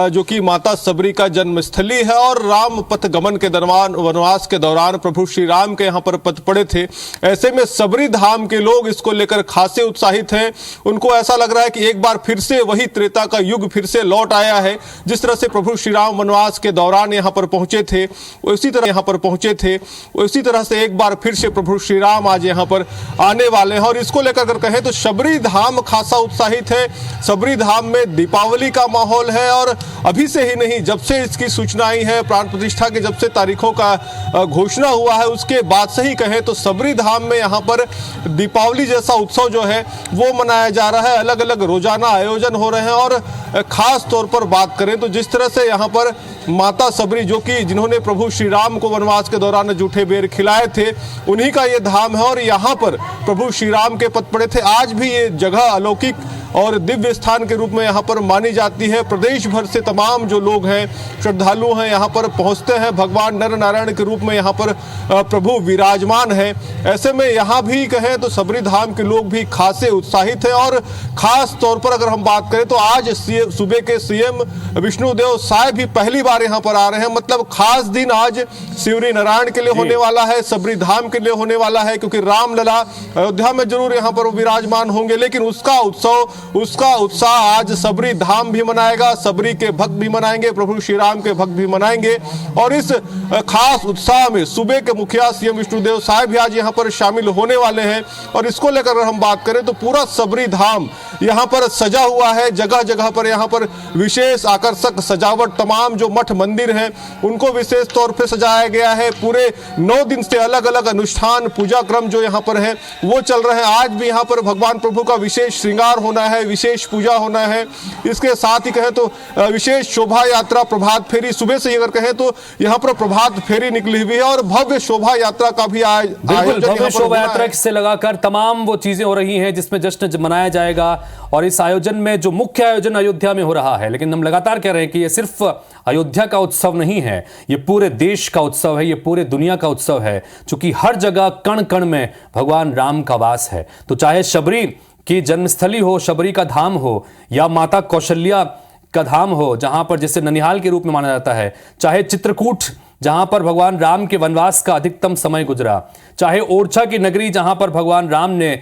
जो कि माता सबरी का जन्मस्थली है और राम पथ गमन के दरमियान वनवास के दौरान प्रभु श्री राम के यहाँ पर पथ पड़े थे। ऐसे में सबरी धाम के लोग इसको लेकर खासे उत्साहित हैं। उनको ऐसा लग रहा है कि एक बार फिर से वही त्रेता का युग फिर से लौट आया है। जिस तरह से प्रभु श्री राम वनवास के दौरान यहाँ पर पहुंचे थे, उसी तरह यहाँ पर पहुंचे थे, उसी तरह से एक बार फिर से प्रभु श्री राम आज यहाँ पर आने वाले हैं। और इसको लेकर अगर कहें तो सबरी धाम खासा उत्साहित है। सबरी धाम में दीपावली का माहौल है और अभी से ही नहीं, जब से इसकी सूचना आई है, प्राण प्रतिष्ठा के जब से तारीखों का घोषणा हुआ है उसके बाद से ही कहें तो सबरी धाम में यहाँ पर दीपावली जैसा उत्सव जो है वो मनाया जा रहा है। अलग अलग रोजाना आयोजन हो रहे हैं और खास तौर पर बात करें तो जिस तरह से यहाँ पर माता सबरी, जो कि जिन्होंने प्रभु श्री राम को वनवास के दौरान जूठे बेर खिलाए थे, उन्हीं का ये धाम है और यहाँ पर प्रभु श्री राम के पद पड़े थे। आज भी ये जगह अलौकिक और दिव्य स्थान के रूप में यहाँ पर मानी जाती है। प्रदेश भर से तमाम जो लोग हैं, श्रद्धालु हैं, यहाँ पर पहुँचते हैं। भगवान नर नारायण के रूप में यहाँ पर प्रभु विराजमान है। ऐसे में यहाँ भी कहें तो सबरी धाम के लोग भी खासे उत्साहित हैं और खास तौर पर अगर हम बात करें तो आज सूबे के सीएम विष्णुदेव साय भी पहली बार यहाँ पर आ रहे हैं। मतलब खास दिन आज शिवरी नारायण के लिए होने वाला है, सबरी धाम के लिए होने वाला है, क्योंकि रामलला अयोध्या में जरूर यहाँ पर विराजमान होंगे, लेकिन उसका उत्सव, उसका उत्साह आज सबरी धाम भी मनाएगा। सबरी के भक्त भी मनाएंगे, प्रभु श्री राम के भक्त भी मनाएंगे। और इस खास उत्साह में सूबे के मुखिया सीएम विष्णुदेव साय भी आज यहाँ पर शामिल होने वाले हैं। और इसको लेकर हम बात करें तो पूरा सबरी धाम यहाँ पर सजा हुआ है। जगह जगह पर यहाँ पर विशेष आकर्षक सजावट, तमाम जो मठ मंदिर हैं उनको विशेष तौर पर सजाया गया है। पूरे 9 दिन से अलग अलग अनुष्ठान, पूजा क्रम जो यहाँ पर है वो चल रहे हैं। आज भी यहाँ पर भगवान प्रभु का विशेष श्रृंगार होना है, विशेष पूजा होना है। इसके साथ ही कहें तो विशेष शोभा यात्रा, प्रभात फेरी, सुबह से अगर कहें तो यहाँ पर प्रभात फेरी निकली हुई है और भव्य शोभा यात्रा का भी भव्य शोभा यात्रा से लगाकर तमाम वो चीजें हो रही हैं जिसमें जश्न मनाया जाएगा। और इस आयोजन में जो मुख्य आयोजन अयोध्या में हो रहा है, लेकिन हम लगातार कह रहे हैं कि ये सिर्फ अयोध्या का उत्सव नहीं है, ये पूरे देश का उत्सव है, ये पूरे दुनिया का उत्सव है, क्योंकि हर जगह कण कण में भगवान राम का वास है। तो चाहे शबरी की जन्मस्थली हो, शबरी का धाम हो, या माता कौशल्या का धाम हो जहां पर जिसे ननिहाल के रूप में माना जाता है, चाहे चित्रकूट जहां पर भगवान राम के वनवास का अधिकतम समय गुजरा, चाहे ओरछा की नगरी जहां पर भगवान राम ने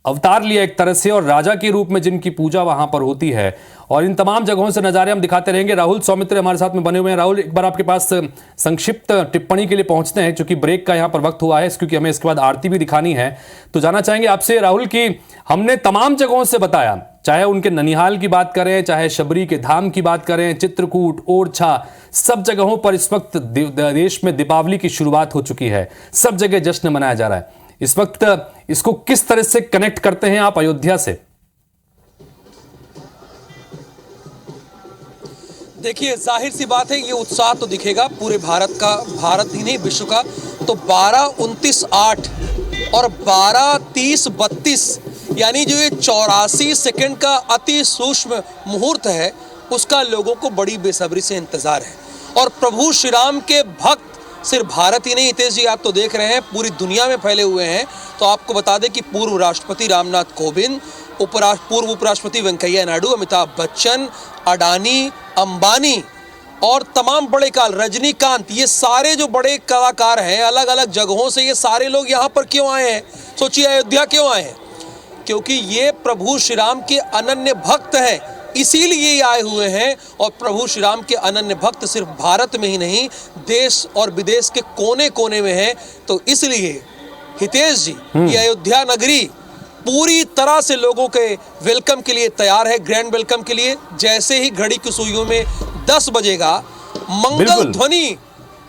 अवतार लिया एक तरह से और राजा के रूप में जिनकी पूजा वहां पर होती है। और इन तमाम जगहों से नज़ारे हम दिखाते रहेंगे। राहुल सौमित्र हमारे साथ में बने हुए हैं। राहुल, एक बार आपके पास संक्षिप्त टिप्पणी के लिए पहुंचते हैं, क्योंकि ब्रेक का यहाँ पर वक्त हुआ है, क्योंकि हमें इसके बाद आरती भी दिखानी है। तो जानना चाहेंगे आपसे राहुल कि हमने तमाम जगहों से बताया, चाहे उनके ननिहाल की बात करें, चाहे शबरी के धाम की बात करें, चित्रकूट, ओरछा, सब जगहों पर इस वक्त देश में दीपावली की शुरुआत हो चुकी है, सब जगह जश्न मनाया जा रहा है। इस वक्त इसको किस तरह से कनेक्ट करते हैं आप अयोध्या से? देखिए, जाहिर सी बात है, ये उत्साह तो दिखेगा पूरे भारत का, भारत ही नहीं विश्व का। तो 12, 29, 8 और 12, 30, 32 यानी जो ये 84 सेकंड का अति सूक्ष्म मुहूर्त है, उसका लोगों को बड़ी बेसब्री से इंतजार है। और प्रभु श्री राम के भक्त सिर्फ भारत ही नहीं, हितेश जी आप तो देख रहे हैं पूरी दुनिया में फैले हुए हैं। तो आपको बता दें कि पूर्व राष्ट्रपति रामनाथ कोविंद, पूर्व उपराष्ट्रपति वेंकैया नायडू, अमिताभ बच्चन, अडानी, अंबानी और तमाम बड़े रजनीकांत, ये सारे जो बड़े कलाकार हैं अलग अलग जगहों से, ये सारे लोग यहाँ पर क्यों आए हैं? सोचिए, अयोध्या क्यों आए हैं? क्योंकि ये प्रभु श्री राम के अनन्य भक्त हैं, इसीलिए ये आए हुए हैं। और प्रभु श्री राम के अनन्य भक्त सिर्फ भारत में ही नहीं, देश और विदेश के कोने कोने में हैं। तो इसलिए हितेश जी, ये अयोध्या नगरी पूरी तरह से लोगों के वेलकम के लिए तैयार है, ग्रैंड वेलकम के लिए। जैसे ही घड़ी की सुइयों में 10 बजेगा, मंगल ध्वनि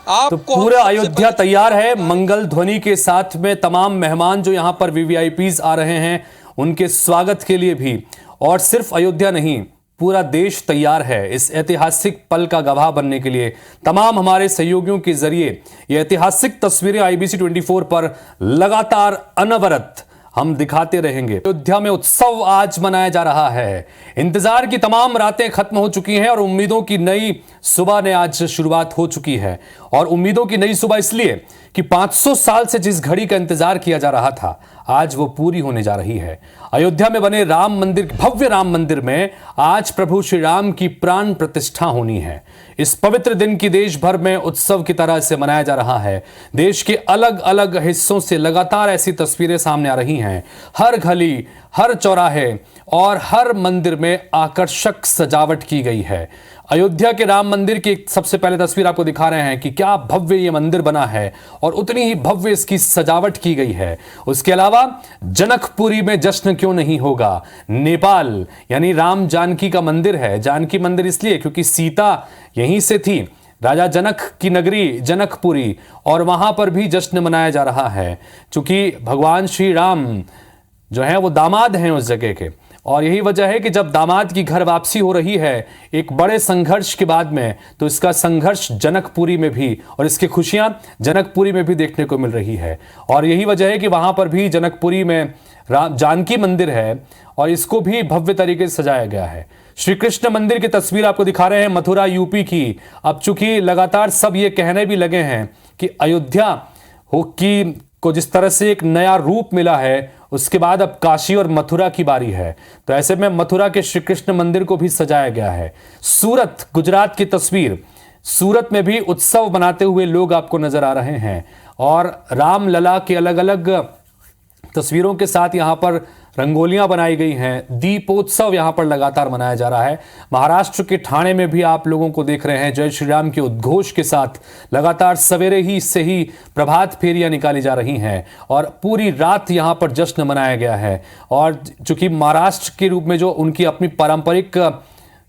तो पूरा अयोध्या तैयार है मंगल ध्वनि के साथ में। तमाम मेहमान जो यहां पर वीवीआईपीज आ रहे हैं उनके स्वागत के लिए भी। और सिर्फ अयोध्या नहीं, पूरा देश तैयार है इस ऐतिहासिक पल का गवाह बनने के लिए। तमाम हमारे सहयोगियों के जरिए ये ऐतिहासिक तस्वीरें IBC 24 पर लगातार अनवरत हम दिखाते रहेंगे। अयोध्या में उत्सव आज मनाया जा रहा है। इंतजार की तमाम रातें खत्म हो चुकी हैं और उम्मीदों की नई सुबह ने आज शुरुआत हो चुकी है। और उम्मीदों की नई सुबह इसलिए कि 500 साल से जिस घड़ी का इंतजार किया जा रहा था, आज वो पूरी होने जा रही है। अयोध्या में बने राम मंदिर, भव्य राम मंदिर में आज प्रभु श्री राम की प्राण प्रतिष्ठा होनी है। इस पवित्र दिन की देश भर में उत्सव की तरह से मनाया जा रहा है। देश के अलग अलग हिस्सों से लगातार ऐसी तस्वीरें सामने आ रही हैं। हर गली, हर चौराहे और हर मंदिर में आकर्षक सजावट की गई है। अयोध्या के राम मंदिर की सबसे पहले तस्वीर आपको दिखा रहे हैं कि क्या भव्य ये मंदिर बना है और उतनी ही भव्य इसकी सजावट की गई है। उसके अलावा जनकपुरी में जश्न क्यों नहीं होगा? नेपाल यानी राम जानकी का मंदिर है। जानकी मंदिर इसलिए क्योंकि सीता यहीं से थी, राजा जनक की नगरी जनकपुरी, और वहां पर भी जश्न मनाया जा रहा है क्योंकि भगवान श्री राम जो है वो दामाद हैं उस जगह के। और यही वजह है कि जब दामाद की घर वापसी हो रही है एक बड़े संघर्ष के बाद में, तो इसका संघर्ष जनकपुरी में भी और इसकी खुशियां जनकपुरी में भी देखने को मिल रही है। और यही वजह है कि वहां पर भी जनकपुरी में जानकी मंदिर है और इसको भी भव्य तरीके से सजाया गया है। श्री कृष्ण मंदिर की तस्वीर आपको दिखा रहे हैं मथुरा यूपी की। अब चूंकि लगातार सब ये कहने भी लगे हैं कि अयोध्या को जिस तरह से एक नया रूप मिला है, उसके बाद अब काशी और मथुरा की बारी है। तो ऐसे में मथुरा के श्री कृष्ण मंदिर को भी सजाया गया है। सूरत, गुजरात की तस्वीर, सूरत में भी उत्सव मनाते हुए लोग आपको नजर आ रहे हैं और रामलला के अलग अलग तस्वीरों के साथ यहां पर रंगोलियां बनाई गई हैं। दीपोत्सव यहां पर लगातार मनाया जा रहा है। महाराष्ट्र के ठाणे में भी आप लोगों को देख रहे हैं जय श्री राम के उद्घोष के साथ लगातार सवेरे ही से ही प्रभात फेरियां निकाली जा रही हैं और पूरी रात यहां पर जश्न मनाया गया है। और चूंकि महाराष्ट्र के रूप में जो उनकी अपनी पारंपरिक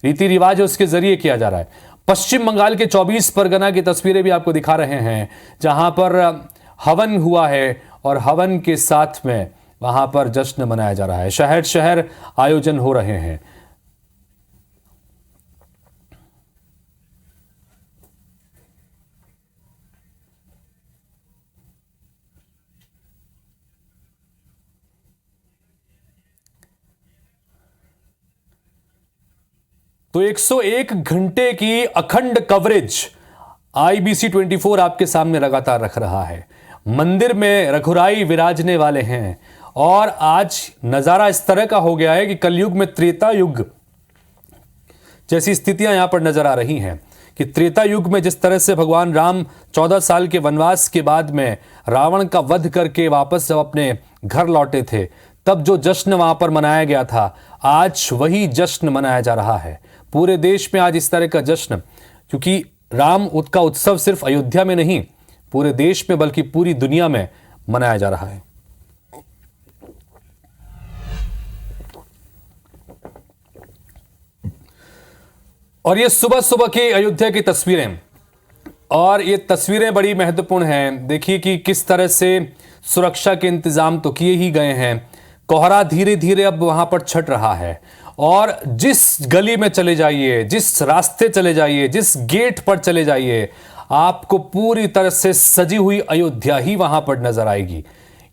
रीति रिवाज है उसके जरिए किया जा रहा है। पश्चिम बंगाल के 24 परगना की तस्वीरें भी आपको दिखा रहे हैं जहां पर हवन हुआ है और हवन के साथ में वहां पर जश्न मनाया जा रहा है। शहर शहर आयोजन हो रहे हैं। तो 101 घंटे की अखंड कवरेज IBC 24 आपके सामने लगातार रख रहा है। मंदिर में रघुराई विराजने वाले हैं और आज नजारा इस तरह का हो गया है कि कलयुग में त्रेता युग जैसी स्थितियां यहां पर नजर आ रही हैं कि त्रेता युग में जिस तरह से भगवान राम 14 साल के वनवास के बाद में रावण का वध करके वापस जब अपने घर लौटे थे, तब जो जश्न वहां पर मनाया गया था, आज वही जश्न मनाया जा रहा है। पूरे देश में आज इस तरह का जश्न, क्योंकि राम का उत्सव सिर्फ अयोध्या में नहीं पूरे देश में बल्कि पूरी दुनिया में मनाया जा रहा है। और ये सुबह सुबह की अयोध्या की तस्वीरें, और ये तस्वीरें बड़ी महत्वपूर्ण हैं। देखिए कि किस तरह से सुरक्षा के इंतजाम तो किए ही गए हैं। कोहरा धीरे धीरे अब वहां पर छट रहा है और जिस गली में चले जाइए, जिस रास्ते चले जाइए, जिस गेट पर चले जाइए, आपको पूरी तरह से सजी हुई अयोध्या ही वहां पर नजर आएगी।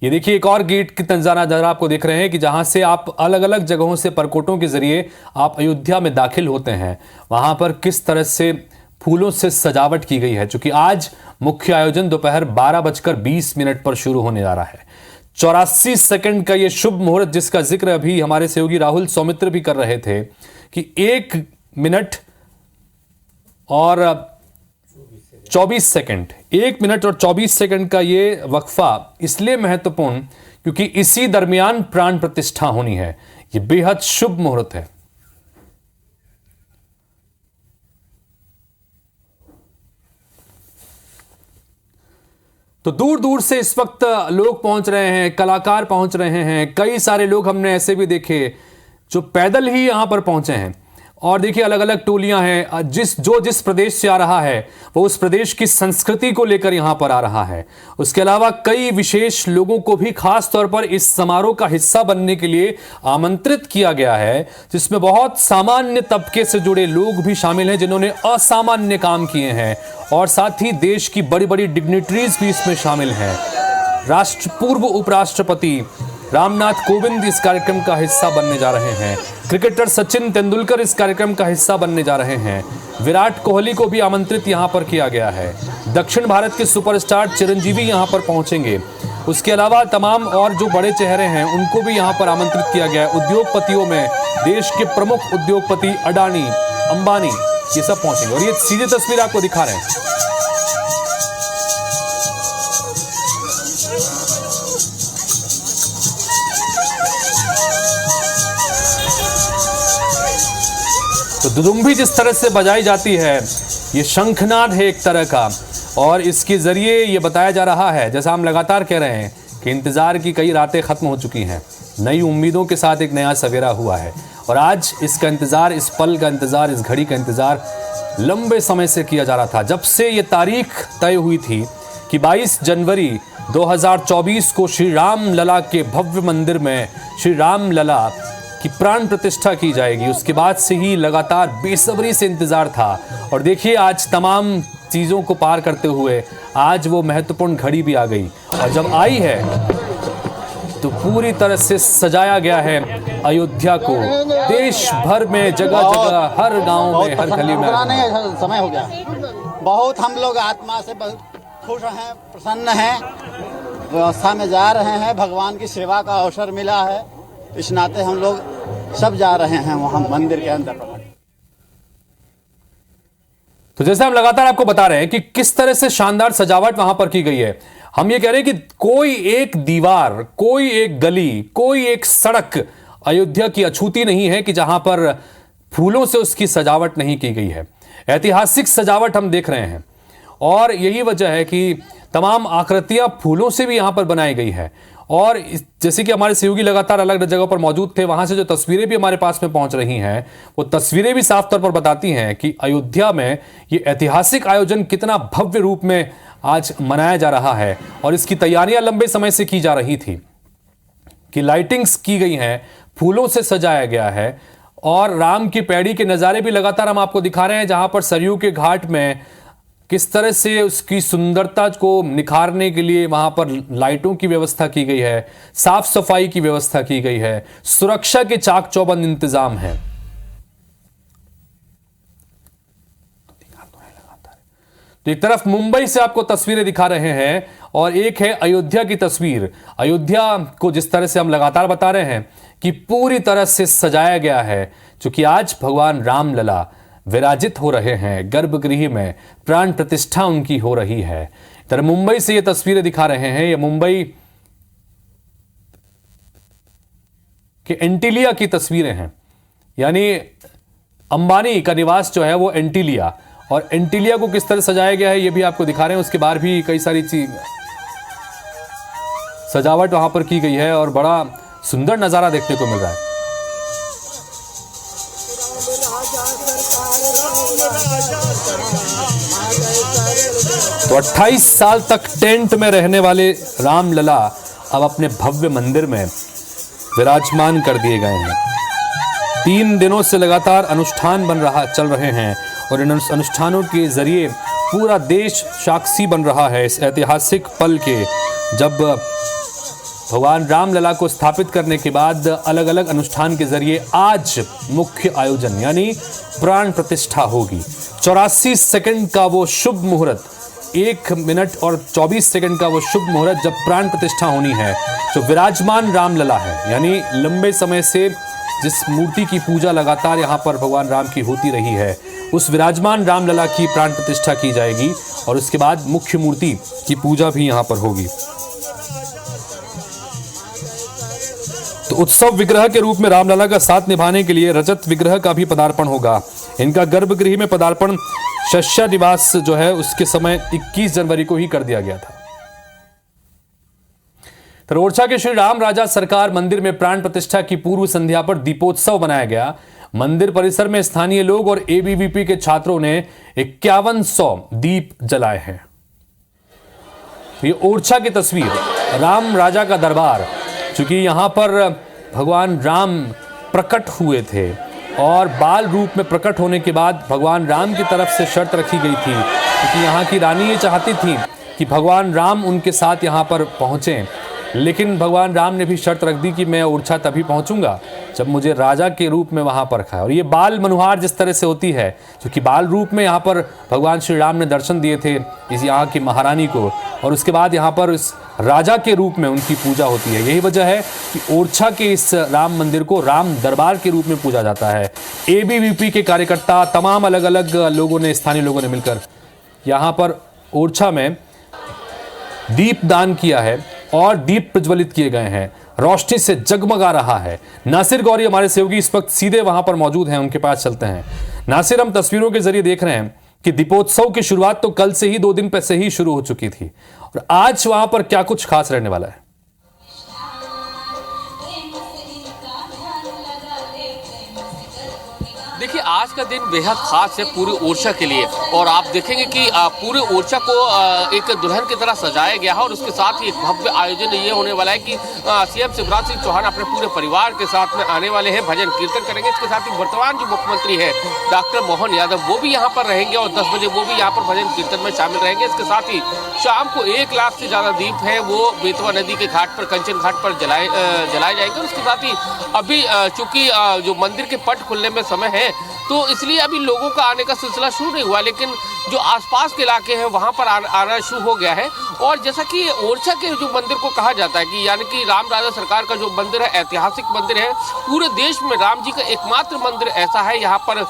ये देखिए एक और गेट की नजारा आपको देख रहे हैं कि जहां से आप अलग अलग जगहों से परकोटों के जरिए आप अयोध्या में दाखिल होते हैं। वहां पर किस तरह से फूलों से सजावट की गई है, क्योंकि आज मुख्य आयोजन दोपहर 12:20 पर शुरू होने जा रहा है। 84 सेकंड का ये शुभ मुहूर्त जिसका जिक्र अभी हमारे सहयोगी राहुल सौमित्र भी कर रहे थे कि 1 मिनट और 24 सेकंड, 1 मिनट और 24 सेकंड का ये वक्फा इसलिए महत्वपूर्ण क्योंकि इसी दरमियान प्राण प्रतिष्ठा होनी है। ये बेहद शुभ मुहूर्त है। तो दूर दूर से इस वक्त लोग पहुंच रहे हैं, कलाकार पहुंच रहे हैं। कई सारे लोग हमने ऐसे भी देखे जो पैदल ही यहां पर पहुंचे हैं। और देखिए अलग अलग टोलियां हैं, जिस प्रदेश से आ रहा है वो उस प्रदेश की संस्कृति को लेकर यहां पर आ रहा है। उसके अलावा कई विशेष लोगों को भी खास तौर पर इस समारोह का हिस्सा बनने के लिए आमंत्रित किया गया है, जिसमें बहुत सामान्य तबके से जुड़े लोग भी शामिल हैं जिन्होंने असामान्य काम किए हैं, और साथ ही देश की बड़ी बड़ी डिग्निटरीज भी इसमें शामिल हैं। पूर्व उपराष्ट्रपति रामनाथ कोविंद इस कार्यक्रम का हिस्सा बनने जा रहे हैं। क्रिकेटर सचिन तेंदुलकर इस कार्यक्रम का हिस्सा बनने जा रहे हैं। विराट कोहली को भी आमंत्रित यहां पर किया गया है। दक्षिण भारत के सुपरस्टार चिरंजीवी यहां पर पहुंचेंगे। उसके अलावा तमाम और जो बड़े चेहरे हैं उनको भी यहां पर आमंत्रित किया गया है। उद्योगपतियों में देश के प्रमुख उद्योगपति अडानी, अंबानी, ये सब पहुंचेंगे। और ये सीधी तस्वीर आपको दिखा रहे हैं। तो दुदुम्भी जिस तरह से बजाई जाती है, ये शंखनाद है एक तरह का, और इसके जरिए ये बताया जा रहा है, जैसा हम लगातार कह रहे हैं कि इंतजार की कई रातें खत्म हो चुकी हैं, नई उम्मीदों के साथ एक नया सवेरा हुआ है, और आज इसका इंतजार, इस पल का इंतजार, इस घड़ी का इंतजार लंबे समय से किया जा रहा था। जब से ये तारीख तय हुई थी कि 22 जनवरी 2024 को श्री राम लला के भव्य मंदिर में श्री राम लला कि प्राण प्रतिष्ठा की जाएगी। उसके बाद से ही लगातार बेसब्री से इंतजार था और देखिए आज तमाम चीज़ों को पार करते हुए आज वो महत्वपूर्ण घड़ी भी आ गई और जब आई है तो पूरी तरह से सजाया गया है अयोध्या को। देश भर में जगह जगह हर गांव में हर गली में समय हो गया। बहुत हम लोग आत्मा से बहुत खुश हैं, प्रसन्न हैं, व्यवस्था में जा रहे हैं। भगवान की सेवा का अवसर मिला है, इस नाते हम लोग सब जा रहे हैं वहाँ मंदिर के अंदर। तो जैसे हम लगातार आपको बता रहे हैं कि किस तरह से शानदार सजावट वहां पर की गई है। हम ये कह रहे हैं कि कोई एक दीवार, कोई एक गली, कोई एक सड़क अयोध्या की अछूती नहीं है कि जहां पर फूलों से उसकी सजावट नहीं की गई है। ऐतिहासिक सजावट हम देख रहे हैं और यही वजह है कि तमाम आकृतियां फूलों से भी यहां पर बनाई गई है। और जैसे कि हमारे सहयोगी लगातार अलग अलग जगहों पर मौजूद थे, वहां से जो तस्वीरें भी हमारे पास में पहुंच रही हैं वो तस्वीरें भी साफ तौर पर बताती हैं कि अयोध्या में ये ऐतिहासिक आयोजन कितना भव्य रूप में आज मनाया जा रहा है। और इसकी तैयारियां लंबे समय से की जा रही थी कि लाइटिंग्स की गई हैं, फूलों से सजाया गया है और राम की पैड़ी के नज़ारे भी लगातार हम आपको दिखा रहे हैं, जहां पर सरयू के घाट में किस तरह से उसकी सुंदरता को निखारने के लिए वहां पर लाइटों की व्यवस्था की गई है, साफ सफाई की व्यवस्था की गई है, सुरक्षा के चाक चौबंद इंतजाम है। तो एक तरफ मुंबई से आपको तस्वीरें दिखा रहे हैं और एक है अयोध्या की तस्वीर। अयोध्या को जिस तरह से हम लगातार बता रहे हैं कि पूरी तरह से सजाया गया है, क्योंकि आज भगवान रामलला विराजित हो रहे हैं गर्भगृह में, प्राण प्रतिष्ठा उनकी हो रही है। तरह मुंबई से ये तस्वीरें दिखा रहे हैं। ये मुंबई के एंटीलिया की तस्वीरें हैं, यानी अंबानी का निवास जो है वो एंटीलिया, और एंटीलिया को किस तरह सजाया गया है ये भी आपको दिखा रहे हैं। उसके बाद भी कई सारी चीज सजावट वहां पर की गई है और बड़ा सुंदर नजारा देखने को मिल रहा है। तो 28 साल तक टेंट में रहने वाले रामलला अब अपने भव्य मंदिर में विराजमान कर दिए गए हैं। 3 दिनों से लगातार अनुष्ठान चल रहे हैं और इन अनुष्ठानों के जरिए पूरा देश साक्षी बन रहा है इस ऐतिहासिक पल के, जब भगवान रामलला को स्थापित करने के बाद अलग अलग अनुष्ठान के जरिए आज मुख्य आयोजन यानी प्राण प्रतिष्ठा होगी। 84 सेकंड का वो शुभ मुहूर्त, 1 मिनट और 24 सेकंड का वो शुभ मुहूर्त जब प्राण प्रतिष्ठा होनी है। जो विराजमान रामलला है, यानी लंबे समय से जिस मूर्ति की पूजा लगातार यहाँ पर भगवान राम की होती रही है, उस विराजमान रामलला की प्राण प्रतिष्ठा की जाएगी और उसके बाद मुख्य मूर्ति की पूजा भी यहाँ पर होगी। तो उत्सव विग्रह के रूप में रामलला का साथ निभाने के लिए रजत विग्रह का भी पदार्पण होगा। इनका गर्भगृह में पदार्पण शस्या निवास जो है उसके समय 21 जनवरी को ही कर दिया गया था। तो ओरछा के श्री राम राजा सरकार मंदिर में प्राण प्रतिष्ठा की पूर्व संध्या पर दीपोत्सव मनाया गया। मंदिर परिसर में स्थानीय लोग और एबीवीपी के छात्रों ने 5100 दीप जलाए हैं। ये ओरछा की तस्वीर, राम राजा का दरबार, क्योंकि यहां पर भगवान राम प्रकट हुए थे और बाल रूप में प्रकट होने के बाद भगवान राम की तरफ से शर्त रखी गई थी, क्योंकि यहाँ की रानी ये चाहती थी कि भगवान राम उनके साथ यहाँ पर पहुँचें, लेकिन भगवान राम ने भी शर्त रख दी कि मैं ओरछा तभी पहुंचूंगा जब मुझे राजा के रूप में वहां पर रखा है। और ये बाल मनुहार जिस तरह से होती है, क्योंकि बाल रूप में यहाँ पर भगवान श्री राम ने दर्शन दिए थे इस यहाँ की महारानी को, और उसके बाद यहाँ पर इस राजा के रूप में उनकी पूजा होती है। यही वजह है कि ओरछा के इस राम मंदिर को राम दरबार के रूप में पूजा जाता है। एबीवीपी के कार्यकर्ता, तमाम अलग अलग लोगों ने, स्थानीय लोगों ने मिलकर यहाँ पर ओरछा में दीप दान किया है और दीप प्रज्वलित किए गए हैं। रोशनी से जगमगा रहा है। नासिर गौरी हमारे सहयोगी इस वक्त सीधे वहां पर मौजूद हैं, उनके पास चलते हैं। नासिर, हम तस्वीरों के जरिए देख रहे हैं कि दीपोत्सव की शुरुआत तो कल से ही 2 दिन पहले ही शुरू हो चुकी थी, और आज वहां पर क्या कुछ खास रहने वाला है? देखिए, आज का दिन बेहद खास है पूरे ओरछा के लिए और आप देखेंगे कि पूरे ओरछा को एक दुल्हन की तरह सजाया गया है और उसके साथ ही एक भव्य आयोजन ये होने वाला है कि सीएम शिवराज सिंह चौहान अपने पूरे परिवार के साथ में आने वाले हैं, भजन कीर्तन करेंगे। इसके साथ ही वर्तमान जो मुख्यमंत्री है डॉक्टर मोहन यादव वो भी यहाँ पर रहेंगे और 10 बजे वो भी यहाँ पर भजन कीर्तन में शामिल रहेंगे। इसके साथ ही शाम को 1 लाख से ज़्यादा दीप है वो बेतवा नदी के घाट पर, कंचन घाट पर जलाए जाएंगे। और इसके साथ ही अभी चूंकि जो मंदिर के पट खुलने में समय है तो इसलिए अभी लोगों का आने का सिलसिला शुरू नहीं हुआ, लेकिन जो आसपास के इलाके हैं वहां पर आना शुरू हो गया है। और जैसा कि ओरछा के जो मंदिर को कहा जाता है कि यानी कि राम राजा सरकार का जो मंदिर है, ऐतिहासिक मंदिर है, पूरे देश में राम जी का एकमात्र मंदिर ऐसा है। यहाँ पर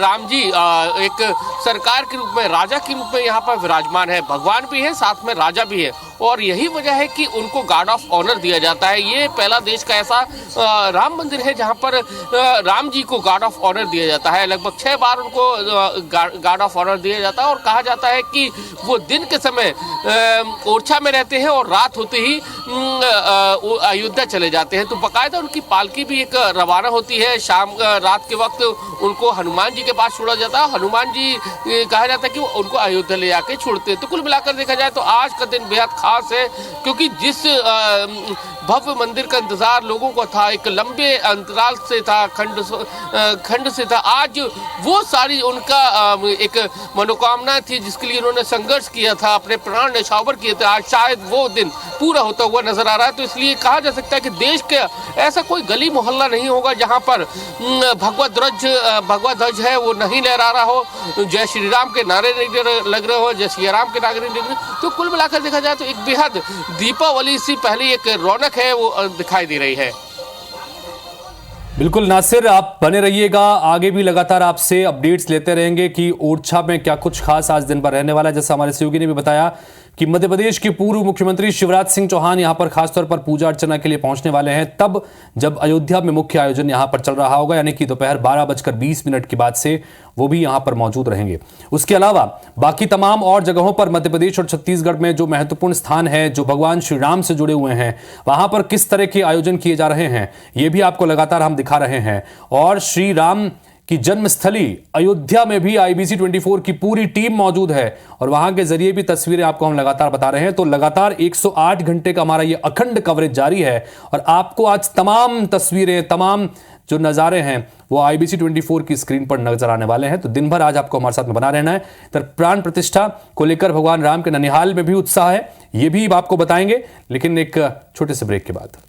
राम जी एक सरकार के रूप में, राजा के रूप में यहाँ पर विराजमान है, भगवान भी है साथ में राजा भी है और यही वजह है कि उनको गार्ड ऑफ ऑनर दिया जाता है। ये पहला देश का ऐसा राम मंदिर है जहाँ पर राम जी को गार्ड ऑफ ऑनर दिया जाता है। लगभग 6 बार उनको गार्ड ऑफ ऑनर दिया जाता है और कहा जाता है कि वो दिन के समय ओरछा में रहते हैं और रात होते ही अयोध्या चले जाते हैं। तो बाकायदा उनकी पालकी भी एक रवाना होती है। शाम रात के वक्त उनको हनुमान जी के पास छोड़ा जाता है। हनुमान जी कहा जाता है कि उनको अयोध्या ले जाके छोड़ते हैं। तो कुल मिलाकर देखा जाए तो आज का दिन बेहद खास है क्योंकि जिस भव्य मंदिर का इंतजार लोगों को था, एक लंबे अंतराल से था, खंड से था, आज वो सारी उनका एक मनोकामना थी जिसके लिए उन्होंने संघर्ष किया था, अपने प्राण न्यौछावर किए थे, आज शायद वो दिन पूरा होता हुआ नजर आ रहा है। तो इसलिए कहा जा सकता है कि देश के ऐसा कोई गली मोहल्ला नहीं होगा जहां पर भगवा ध्वज है वो नहीं लहरा रहा हो, जय श्री राम के नारे लग रहे हो, जय श्री राम के नारे लग रहे। तो कुल मिलाकर देखा जाए तो एक बेहद दीपावली से पहले एक रौनक है वो दिखाई दे रही है। बिल्कुल नासिर, आप बने रहिएगा, आगे भी लगातार आपसे अपडेट्स लेते रहेंगे कि ओरछा में क्या कुछ खास आज दिन भर रहने वाला है। जैसा हमारे सहयोगी ने भी बताया कि मध्य प्रदेश के पूर्व मुख्यमंत्री शिवराज सिंह चौहान यहां पर खासतौर पर पूजा अर्चना के लिए पहुंचने वाले हैं, तब जब अयोध्या में मुख्य आयोजन यहां पर चल रहा होगा, यानी कि दोपहर 12:20 के बाद से वो भी यहां पर मौजूद रहेंगे। उसके अलावा बाकी तमाम और जगहों पर मध्य प्रदेश और छत्तीसगढ़ में जो महत्वपूर्ण स्थान है, जो भगवान श्री राम से जुड़े हुए हैं, वहां पर किस तरह के आयोजन किए जा रहे हैं ये भी आपको लगातार हम दिखा रहे हैं। और श्री राम की जन्मस्थली अयोध्या में भी IBC 24 की पूरी टीम मौजूद है और वहां के जरिए भी तस्वीरें आपको हम लगातार बता रहे हैं। तो लगातार 108 घंटे का हमारा ये अखंड कवरेज जारी है और आपको आज तमाम तस्वीरें, तमाम जो नज़ारे हैं वो IBC 24 की स्क्रीन पर नजर आने वाले हैं। तो दिन भर आज आपको हमारे साथ में बना रहना है। तो प्राण प्रतिष्ठा को लेकर भगवान राम के ननिहाल में भी उत्साह है, ये भी आपको बताएंगे, लेकिन एक छोटे से ब्रेक के बाद।